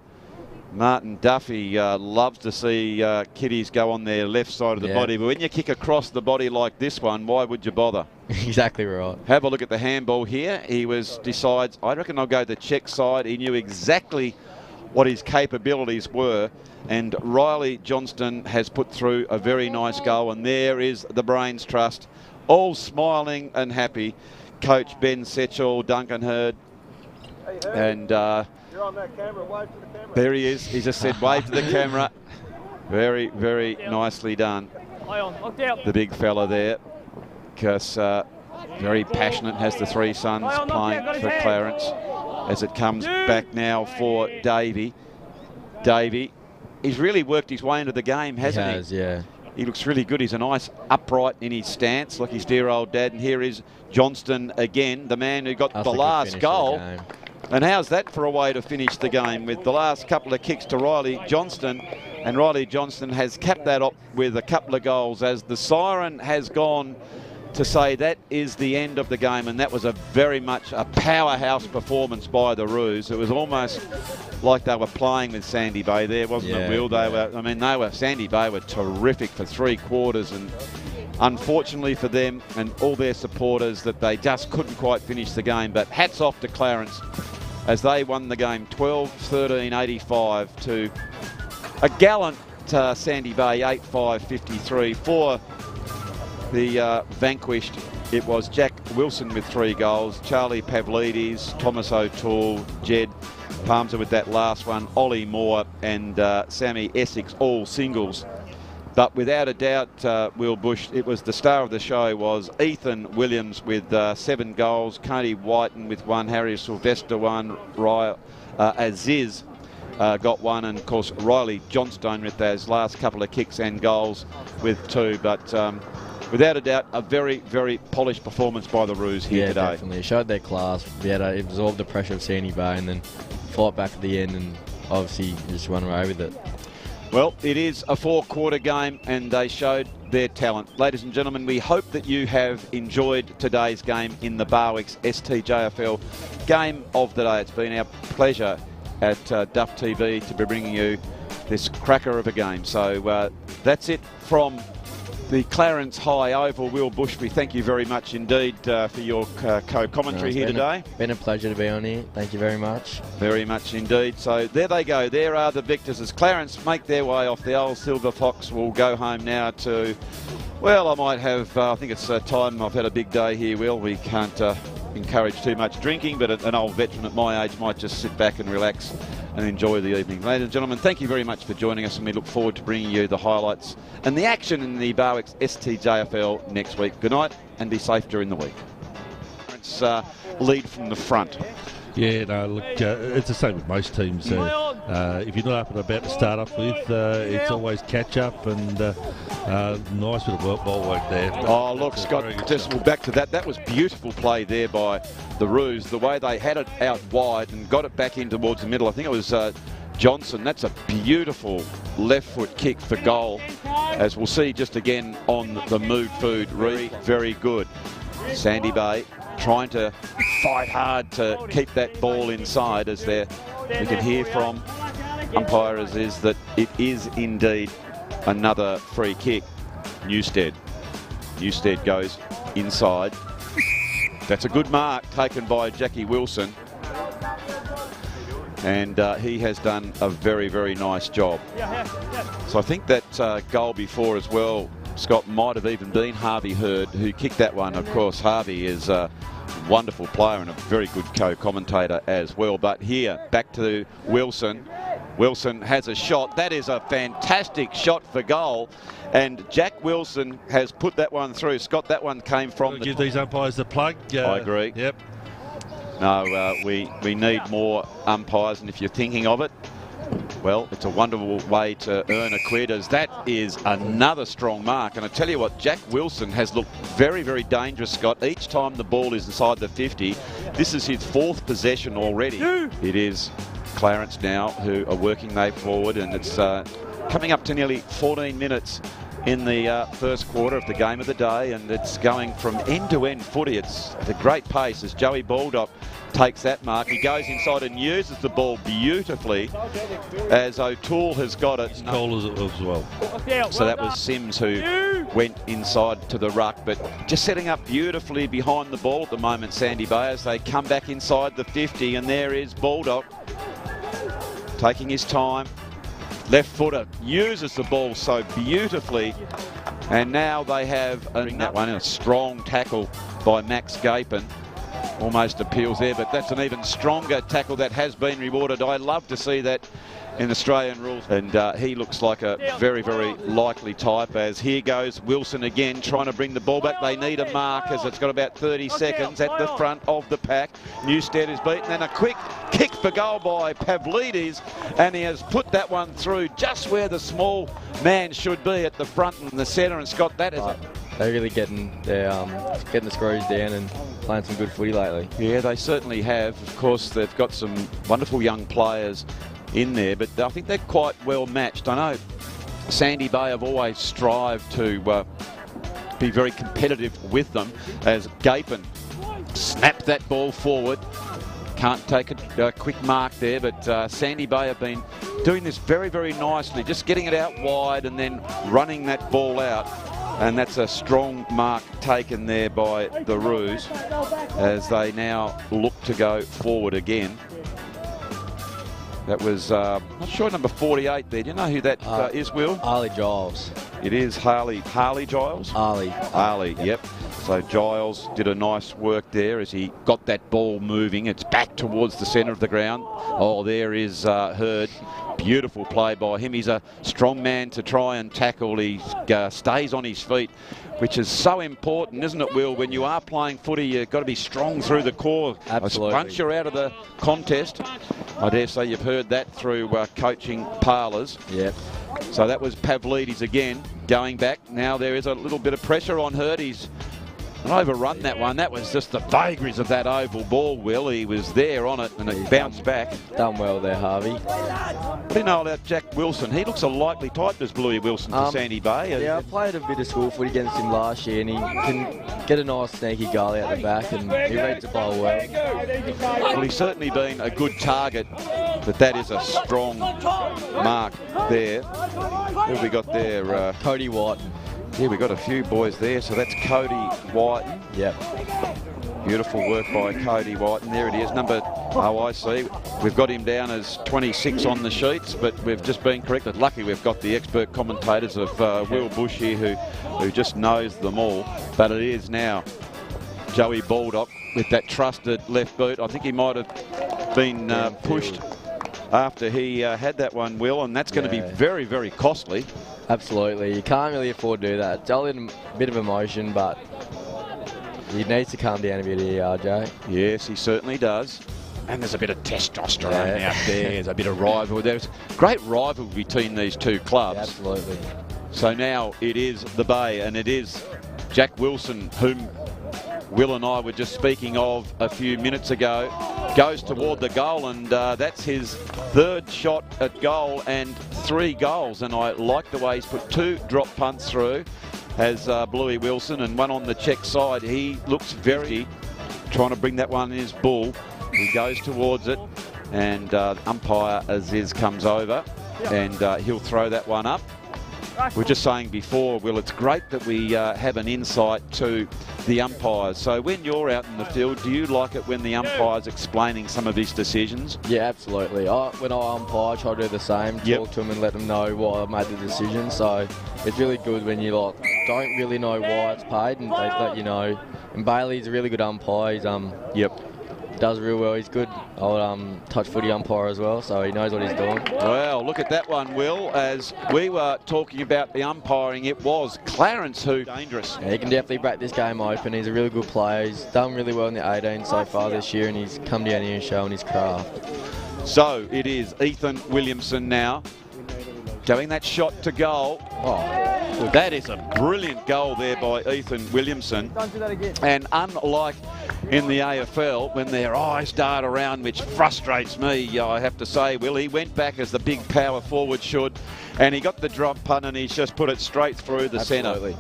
Speaker 1: Martin Duffy loves to see kiddies go on their left side of the body, but when you kick across the body like this one, why would you bother?
Speaker 6: Exactly right.
Speaker 1: Have a look at the handball here. He decides, I reckon I'll go the check side. He knew exactly what his capabilities were, and Riley Johnston has put through a very nice goal, and there is the Brains Trust, all smiling and happy. Coach Ben Setchell, Duncan Hurd, and
Speaker 7: you're on that camera, wave to the camera.
Speaker 1: There he is. He just said wave to the camera. Very, very nicely done. The big fella there, because very passionate, has the three sons playing for Clarence. As it comes back now for Davey. Davey, he's really worked his way into the game, hasn't he?
Speaker 6: He has, yeah.
Speaker 1: He looks really good. He's a nice upright in his stance, like his dear old dad. And here is Johnston again, the man who got the last goal. And how's that for a way to finish the game, with the last couple of kicks to Riley Johnston, and Riley Johnston has capped that up with a couple of goals, as the siren has gone to say that is the end of the game. And that was a very much a powerhouse performance by the Roos. It was almost like they were playing with Sandy Bay there, wasn't it, Will? Sandy Bay were terrific for 3 quarters, and unfortunately for them and all their supporters that they just couldn't quite finish the game. But hats off to Clarence, as they won the game 12-13-85 to a gallant Sandy Bay 8-5-53. For the vanquished, it was Jack Wilson with 3 goals, Charlie Pavlidis, Thomas O'Toole, Jed Palmser with that last one, Ollie Moore and Sammy Essex, all singles. But without a doubt, Will Bush, it was the star of the show was Ethan Williams with 7 goals, Cody Whiten with 1, Harry Sylvester 1, Aziz got one, and of course Riley Johnstone with those last couple of kicks and goals with 2. But without a doubt, a very, very polished performance by the Roos here today.
Speaker 6: Yeah, definitely. It showed their class. We had to absorb the pressure of Sandy Bay and then fight back at the end, and obviously just run away with it.
Speaker 1: Well, it is a 4-quarter game, and they showed their talent. Ladies and gentlemen, we hope that you have enjoyed today's game in the Barwick's STJFL Game of the Day. It's been our pleasure at Duff TV to be bringing you this cracker of a game. So that's it from the Clarence High Oval. Will Bush, we thank you very much indeed for your co-commentary here today.
Speaker 6: Been a pleasure to be on here. Thank you very much.
Speaker 1: Very much indeed. So there they go. There are the victors as Clarence make their way off. The old Silver Fox will go home now to, well, I might have, I think it's time. I've had a big day here, Will. We can't encourage too much drinking, but an old veteran at my age might just sit back and relax and enjoy the evening. Ladies and gentlemen, thank you very much for joining us, and we look forward to bringing you the highlights and the action in the Barwick's STJFL next week. Good night and be safe during the week. It's lead from the front.
Speaker 2: Yeah, no, look, it's the same with most teams. If you're not up and about to start off with, it's always catch up, and nice bit of ball work there.
Speaker 1: Oh, look, Scott, just back to that. That was beautiful play there by the Roos. The way they had it out wide and got it back in towards the middle. I think it was Johnson. That's a beautiful left foot kick for goal, as we'll see just again on the Mood Food. Very good. Sandy Bay trying to fight hard to keep that ball inside, as we can hear from umpires is that it is indeed another free kick. Newstead goes inside. That's a good mark taken by Jackie Wilson, and he has done a very, very nice job. So I think that goal before as well, Scott, might have even been Harvey Hurd who kicked that one. Of course, Harvey is a wonderful player and a very good co-commentator as well. But here, back to Wilson. Wilson has a shot. That is a fantastic shot for goal. And Jack Wilson has put that one through. Scott, that one came from...
Speaker 2: Give these umpires the plug.
Speaker 1: I agree.
Speaker 2: Yep.
Speaker 1: No, we need more umpires, and if you're thinking of it, well, it's a wonderful way to earn a quid, as that is another strong mark. And I tell you what, Jack Wilson has looked very, very dangerous, Scott, each time the ball is inside the 50. This is his 4th possession already. It is Clarence now who are working their forward, and it's coming up to nearly 14 minutes in the first quarter of the game of the day, and it's going from end-to-end footy. It's at a great pace as Joey Baldock takes that mark. He goes inside and uses the ball beautifully, as O'Toole has got it.
Speaker 2: Cole as well.
Speaker 1: So that was Sims who went inside to the ruck, but just setting up beautifully behind the ball at the moment, Sandy Bay, as they come back inside the 50, and there is Baldock taking his time. Left footer uses the ball so beautifully, and now they have that one in a strong tackle by Max Gapin. Almost appeals there, but that's an even stronger tackle that has been rewarded. I love to see that in Australian rules, and he looks like a very, very likely type, as here goes Wilson again trying to bring the ball back. They need a mark, as it's got about 30 seconds at the front of the pack. Newstead is beaten, and a quick kick for goal by Pavlidis, and he has put that one through just where the small man should be, at the front and the centre. And Scott, that is
Speaker 6: they're really getting the screws down and playing some good footy lately.
Speaker 1: Yeah, they certainly have. Of course, they've got some wonderful young players in there, but I think they're quite well matched. I know Sandy Bay have always strived to be very competitive with them, as Gapin snapped that ball forward. Can't take a quick mark there, but Sandy Bay have been doing this very, very nicely, just getting it out wide and then running that ball out. And that's a strong mark taken there by the Roos, as they now look to go forward again. That was, not sure, number 48 there. Do you know who that is, Will?
Speaker 6: Arlie Giles.
Speaker 1: It is Harley Giles? Arlie, yep. So Giles did a nice work there as he got that ball moving. It's back towards the centre of the ground. Oh, there is Hurd. beautiful play by him. He's a strong man to try and tackle. He stays on his feet, which is so important, isn't it, Will? When you are playing footy, you've got to be strong through the core.
Speaker 6: Absolutely.
Speaker 1: Once you're out of the contest, I dare say you've heard that through coaching parlours.
Speaker 6: Yep.
Speaker 1: So that was Pavlidis again, going back. Now there is a little bit of pressure on Hurt. He's overrun that one. That was just the vagaries of that oval ball, Will. He was there on it and it bounced back.
Speaker 6: Done well there, Harvey.
Speaker 1: What do you know about Jack Wilson? He looks a likely type, does Bluey Wilson, for Sandy Bay.
Speaker 6: Yeah, I played a bit of school footy against him last year and he can get a nice sneaky goal out the back and he reads the ball well.
Speaker 1: Well, he's certainly been a good target, but that is a strong mark there. Who have we got there?
Speaker 6: Cody White.
Speaker 1: Yeah, we got a few boys there, so that's Cody Whiten.
Speaker 6: Yep.
Speaker 1: Beautiful work by Cody Whiten. There it is, I see. We've got him down as 26 on the sheets, but we've just been corrected. Lucky we've got the expert commentators of Will Bush here who just knows them all. But it is now Joey Baldock with that trusted left boot. I think he might have been pushed after he had that one, Will, and that's going to be very, very costly.
Speaker 6: Absolutely. You can't really afford to do that. It's only a bit of emotion, but he needs to calm down a bit here, RJ.
Speaker 1: Yes, he certainly does. And there's a bit of testosterone out there. There's a bit of rivalry. There's great rivalry between these two clubs.
Speaker 6: Yeah, absolutely.
Speaker 1: So now it is the Bay, and it is Jack Wilson, whom Will and I were just speaking of a few minutes ago, goes toward the goal, and that's his third shot at goal and 3 goals. And I like the way he's put 2 drop punts through as Bluey Wilson, and one on the check side. He looks very trying to bring that one in his bull. He goes towards it, and umpire Aziz comes over, and he'll throw that one up. We were just saying before, Will, it's great that we have an insight to the umpires. So when you're out in the field, do you like it when the umpire's explaining some of his decisions?
Speaker 6: Yeah, absolutely. When I umpire, I try to do the same, talk to them and let them know why I made the decision. So it's really good when you don't really know why it's paid and they let you know. And Bailey's a really good umpire. He's does real well. He's good old touch footy umpire as well, so he knows what he's doing.
Speaker 1: Well, look at that one, Will. As we were talking about the umpiring, it was Clarence who dangerous.
Speaker 6: Yeah, he can definitely break this game open. He's a really good player. He's done really well in the 18 so far this year, and he's come down here and shown his craft.
Speaker 1: So it is Ethan Williamson now going that shot to goal. Oh, that is a brilliant goal there by Ethan Williamson.
Speaker 7: Don't do that again.
Speaker 1: And unlike in the AFL, when their eyes dart around, which frustrates me, I have to say, Will, he went back as the big power forward should, and he got the drop punt and he's just put it straight through the centre.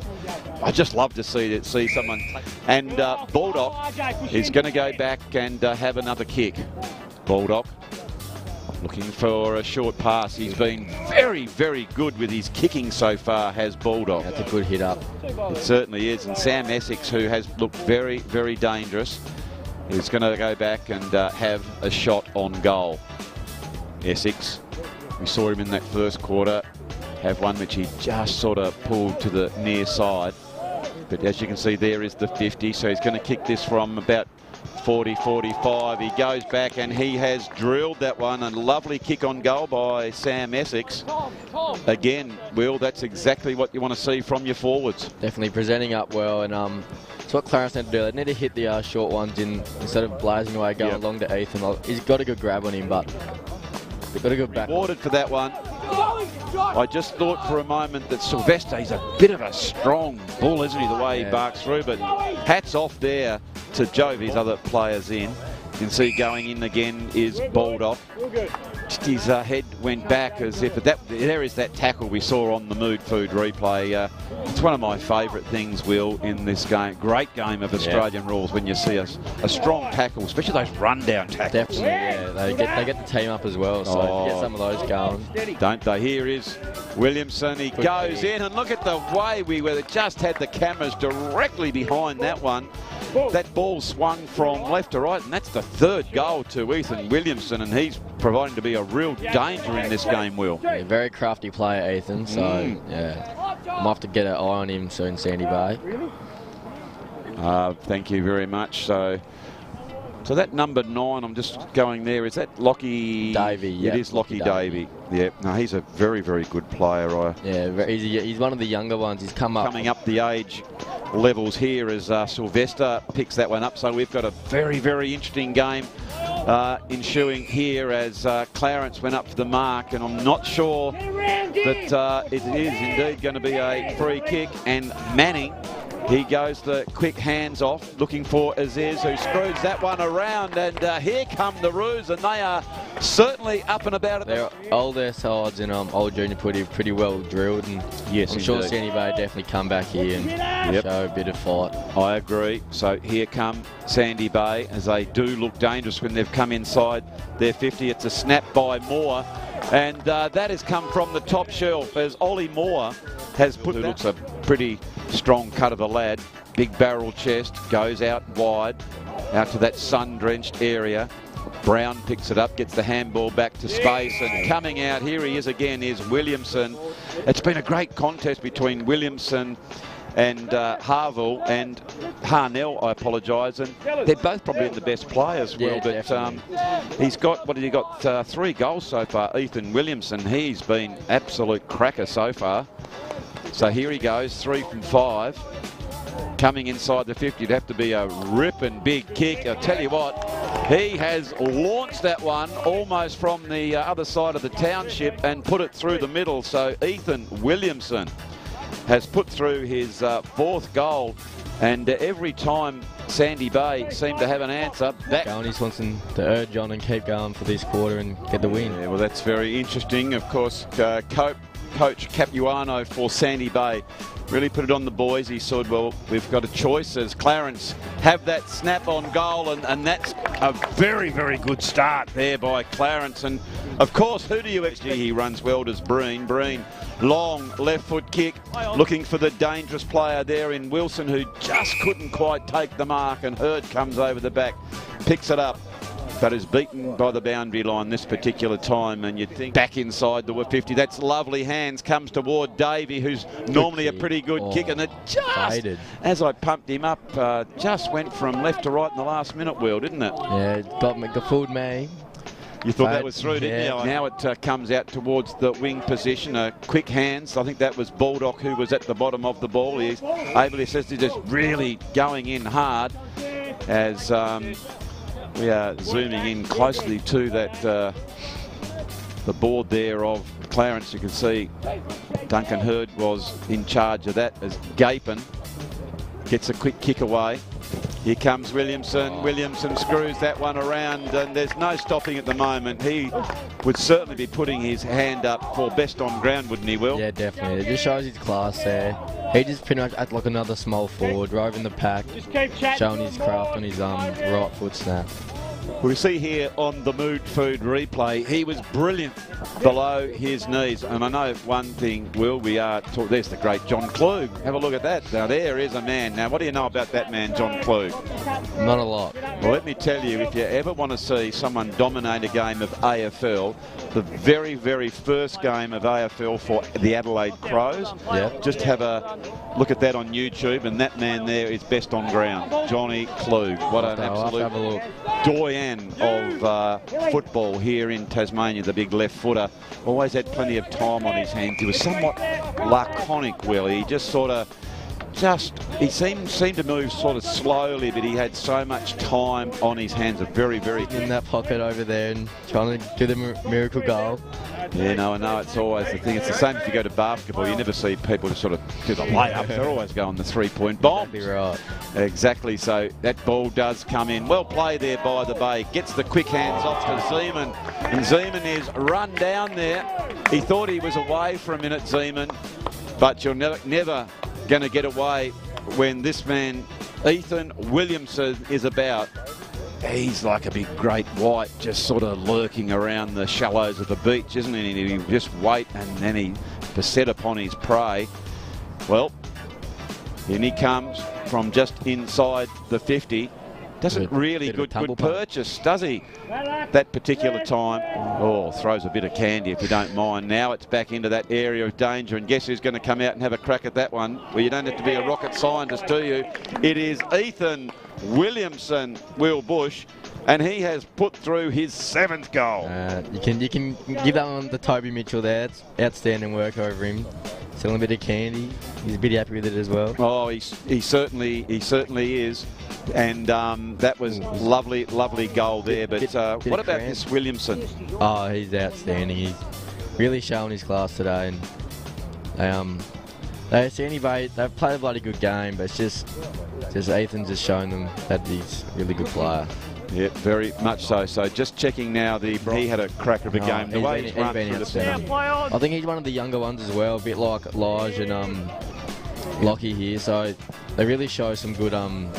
Speaker 1: I just love to see someone. And Baldock is going to go back and have another kick. Baldock looking for a short pass. He's been very, very good with his kicking so far, has Baldock.
Speaker 6: That's a good hit up.
Speaker 1: It certainly is. And Sam Essex, who has looked very, very dangerous, is going to go back and have a shot on goal. Essex, we saw him in that first quarter have one which he just sort of pulled to the near side. But as you can see, there is the 50. So he's going to kick this from about 40, 45. He goes back and he has drilled that one. A lovely kick on goal by Sam Essex. Again, Will, that's exactly what you want to see from your forwards.
Speaker 6: Definitely presenting up well, and it's what Clarence need to do. They need to hit the short ones instead of blazing away going along to Ethan. He's got a good grab on him, but they've got a good back.
Speaker 1: Rewarded for that one. I just thought for a moment that Sylvester, he's a bit of a strong bull, isn't he, the way he barks through, but hats off there to Jovi's other players in. You can see going in again is Baldock. Just his head went back as if there is that tackle we saw on the Mood Food replay. It's one of my favourite things, Will, in this game. Great game of Australian rules when you see a strong tackle, especially those rundown tackles.
Speaker 6: Definitely, they get the team up as well, so get some of those going.
Speaker 1: Don't they? Here is Williamson. He goes in, and look at the way we just had the cameras directly behind that one. That ball swung from left to right, and that's the third goal to Ethan Williamson, and he's proving to be a real danger in this game, Will.
Speaker 6: Yeah, very crafty player, Ethan, so yeah, I'm have to get an eye on him soon, Sandy Bay.
Speaker 1: Thank you very much. So So that number 9, I'm just going there. Is that Lockie
Speaker 6: Davey? Yeah,
Speaker 1: it is Lockie Davey. Yeah, no, he's a very, very good player.
Speaker 6: Yeah, he's one of the younger ones. He's coming
Speaker 1: up the age levels here as Sylvester picks that one up. So we've got a very, very interesting game ensuing here as Clarence went up for the mark, and I'm not sure that it is indeed going to be a free kick. And Manning, he goes the quick hands off, looking for Aziz, who screws that one around, and here come the Roos, and they are certainly up and about.
Speaker 6: They're older sides in old junior footy, pretty well drilled, and
Speaker 1: yes,
Speaker 6: I'm sure Sandy Bay definitely come back here and show a bit of fight. I
Speaker 1: agree. So here come Sandy Bay, as they do look dangerous when they've come inside their 50. It's a snap by Moore, and that has come from the top shelf as Ollie Moore has put that. Looks a pretty strong cut of a lad. Big barrel chest, goes out wide, out to that sun-drenched area. Brown picks it up, gets the handball back to space, and coming out, here he is again, is Williamson. It's been a great contest between Williamson and Harville and Harnell, I apologise, and they're both probably the best players, Will, but he's got, what have you got, 3 goals so far, Ethan Williamson. He's been absolute cracker so far. So here he goes, 3 from 5. Coming inside the 50, it'd have to be a ripping big kick. I'll tell you what, he has launched that one almost from the other side of the township and put it through the middle. So Ethan Williamson has put through his 4th goal, and every time Sandy Bay seemed to have an answer.
Speaker 6: He just wants them to urge on and keep going for this quarter and get the win.
Speaker 1: Yeah, well, that's very interesting. Of course, Coach Capuano for Sandy Bay really put it on the boys. He said, well, we've got a choice as Clarence have that snap on goal, and that's a very, very good start there by Clarence. And of course, who do you actually? He runs well, does Breen. Breen, long left foot kick, looking for the dangerous player there in Wilson, who just couldn't quite take the mark, and Hurd comes over the back, picks it up, but is beaten by the boundary line this particular time. And you'd think back inside the 50. That's lovely hands, comes toward Davey, who's normally a pretty good kick, and it just, as I pumped him up, just went from left to right in the last minute, Will, didn't it?
Speaker 6: Yeah, it got fooled me.
Speaker 1: You thought that was through, didn't you? Now it comes out towards the wing position. Quick hands. I think that was Baldock who was at the bottom of the ball. He's able, he says, to just really going in hard as we are zooming in closely to that the board there of Clarence. You can see Duncan Hurd was in charge of that as Gapin gets a quick kick away. Here comes Williamson. Williamson screws that one around, and there's no stopping at the moment. He would certainly be putting his hand up for best on ground, wouldn't he, Will?
Speaker 6: Yeah, definitely. It just shows his class there. He just pretty much acted like another small forward, roving the pack, showing his craft on his right foot snap.
Speaker 1: We see here on the Mood Food replay, he was brilliant below his knees. And I know one thing, Will, there's the great John Klug. Have a look at that. Now, there is a man. Now, what do you know about that man, John Klug?
Speaker 6: Not a lot.
Speaker 1: Well, let me tell you, if you ever want to see someone dominate a game of AFL, the very, very first game of AFL for the Adelaide Crows, just have a look at that on YouTube, and that man there is best on ground, Johnny Klug. What an absolute doyen of football here in Tasmania, the big left footer. Always had plenty of time on his hands. He was somewhat laconic, Will. He just sort of he seemed to move sort of slowly, but he had so much time on his hands. A very, very...
Speaker 6: In that pocket over there and trying to do the miracle goal.
Speaker 1: Yeah, no, I know. It's always the thing. It's the same if you go to basketball. You never see people just sort of do the layups. They're always going the three-point bomb.
Speaker 6: Be right.
Speaker 1: Exactly. So that ball does come in. Well played there by the Bay. Gets the quick hands off to Zeman. And Zeman is run down there. He thought he was away for a minute, Zeman. But you're never going to get away when this man, Ethan Williamson, is about. He's like a big great white, just sort of lurking around the shallows of the beach, isn't he? He just wait, and then he beset upon his prey. Well, in he comes from just inside the 50. Doesn't really good purchase, does he? That particular time. Oh, throws a bit of candy if you don't mind. Now it's back into that area of danger, and guess who's going to come out and have a crack at that one? Well, you don't have to be a rocket scientist, do you? It is Ethan Williamson, Will Bush. And he has put through his 7th goal.
Speaker 6: You can give that one to Toby Mitchell there. It's outstanding work over him. Selling a bit of candy. He's a bit happy with it as well.
Speaker 1: Oh, he certainly is. And that was lovely goal there. But what about this Williamson?
Speaker 6: Oh, he's outstanding. He's really showing his class today. And they've played a bloody good game, but it's just Ethan's just showing them that he's a really good player.
Speaker 1: Yeah, very much so. So just checking now, he had a cracker of a game. The way he's run through the centre.
Speaker 6: I think he's one of the younger ones as well, a bit like Lodge and Lockie here. So they really show some good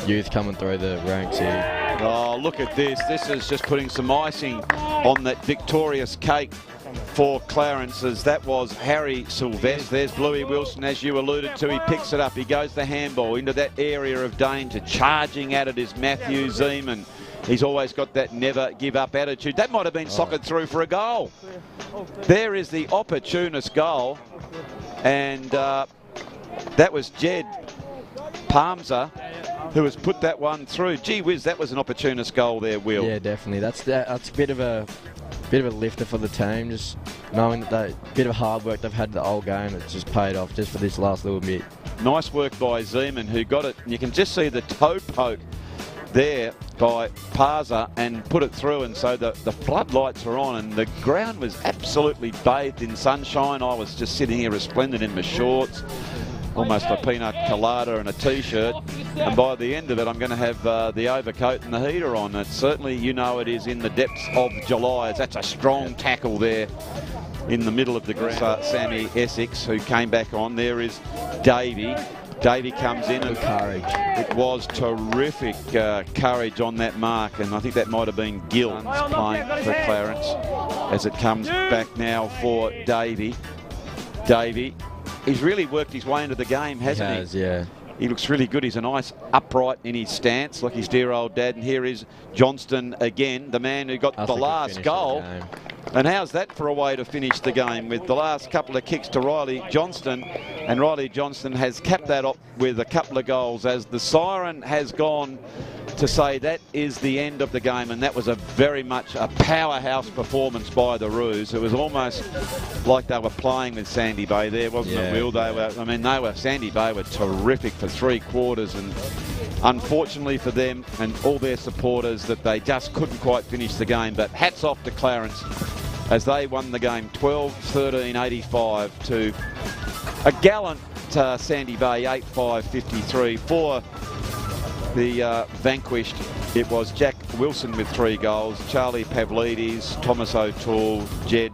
Speaker 6: youth coming through the ranks here.
Speaker 1: Oh, look at this. This is just putting some icing on that victorious cake for Clarence, as that was Harry Sylvester. There's Bluey Wilson, as you alluded to. He picks it up. He goes the handball into that area of danger. Charging at it is Matthew Zeman. He's always got that never give up attitude. That might have been socked through for a goal. There is the opportunist goal. And that was Jed Palmser who has put that one through. Gee whiz, that was an opportunist goal there, Will.
Speaker 6: Yeah, definitely. That's a bit of a lifter for the team, just knowing that bit of hard work they've had the whole game, it's just paid off just for this last little bit.
Speaker 1: Nice work by Zeman, who got it. You can just see the toe poke there by Parza and put it through, and so the floodlights are on and the ground was absolutely bathed in sunshine. I was just sitting here resplendent in my shorts, almost a pina colada and a t-shirt, and by the end of it I'm going to have the overcoat and the heater on. It's certainly, you know, it is in the depths of July. That's a strong tackle there in the middle of the ground. Sammy Essex, who came back on. There is Davey. Davey comes in, and
Speaker 6: courage.
Speaker 1: It was terrific courage on that mark, and I think that might have been Gill playing for Clarence as it comes back now for Davey. Davey, he's really worked his way into the game, hasn't he?
Speaker 6: He has, yeah.
Speaker 1: He looks really good. He's a nice upright in his stance, like his dear old dad. And here is Johnston again, the man who got the last goal. And how's that for a way to finish the game, with the last couple of kicks to Riley Johnston, and Riley Johnston has capped that up with a couple of goals as the siren has gone to say that is the end of the game. And that was a very much a powerhouse performance by the Roos. It was almost like they were playing with Sandy Bay there, wasn't it, Will? Sandy Bay were terrific for 3 quarters, and unfortunately for them and all their supporters that they just couldn't quite finish the game. But hats off to Clarence as they won the game 12-13-85 to a gallant Sandy Bay 8-5-53 for the vanquished. It was Jack Wilson with 3 goals, Charlie Pavlidis, Thomas O'Toole, Jed